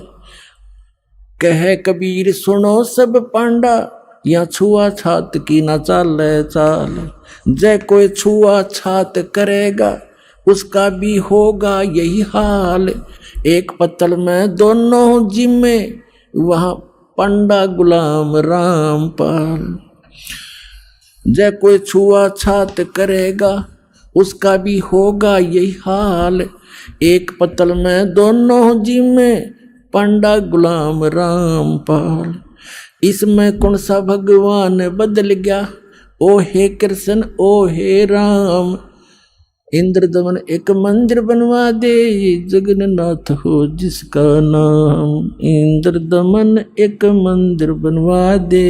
कहे कबीर सुनो सब पांडा, यहाँ छुआ छात की न चाल चाल। जय कोई छुआ छात करेगा, उसका भी होगा यही हाल। एक पत्तल में दोनों जिम्मे, वहां पंडा गुलाम रामपाल। जय कोई छुआ छात करेगा, उसका भी होगा यही हाल। एक पत्तल में दोनों जिम्मे, पंडा गुलाम रामपाल। इसमें कौन सा भगवान बदल गया, ओ हे कृष्ण ओ हे राम। इंद्र दमन एक मंदिर बनवा दे, जगन्नाथ हो जिसका नाम। इंद्र दमन एक मंदिर बनवा दे,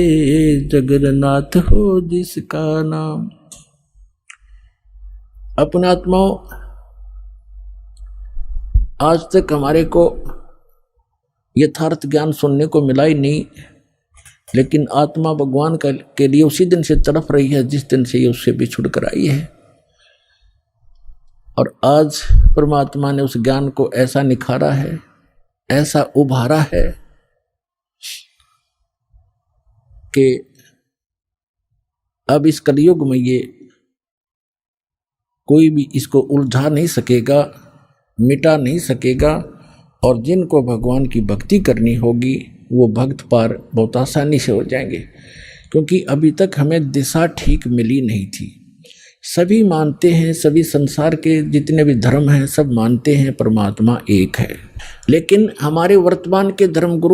जगन्नाथ हो जिसका नाम। अपने आत्माओं, आज तक हमारे को यथार्थ ज्ञान सुनने को मिला ही नहीं, लेकिन आत्मा भगवान के लिए उसी दिन से तड़प रही है जिस दिन से ये उससे बिछुड़ कर आई है। और आज परमात्मा ने उस ज्ञान को ऐसा निखारा है, ऐसा उभारा है कि अब इस कलयुग में ये कोई भी इसको उलझा नहीं सकेगा, मिटा नहीं सकेगा। और जिनको भगवान की भक्ति करनी होगी वो भक्त पार बहुत आसानी से हो जाएंगे, क्योंकि अभी तक हमें दिशा ठीक मिली नहीं थी। सभी मानते हैं, सभी संसार के जितने भी धर्म हैं सब मानते हैं परमात्मा एक है, लेकिन हमारे वर्तमान के धर्मगुरु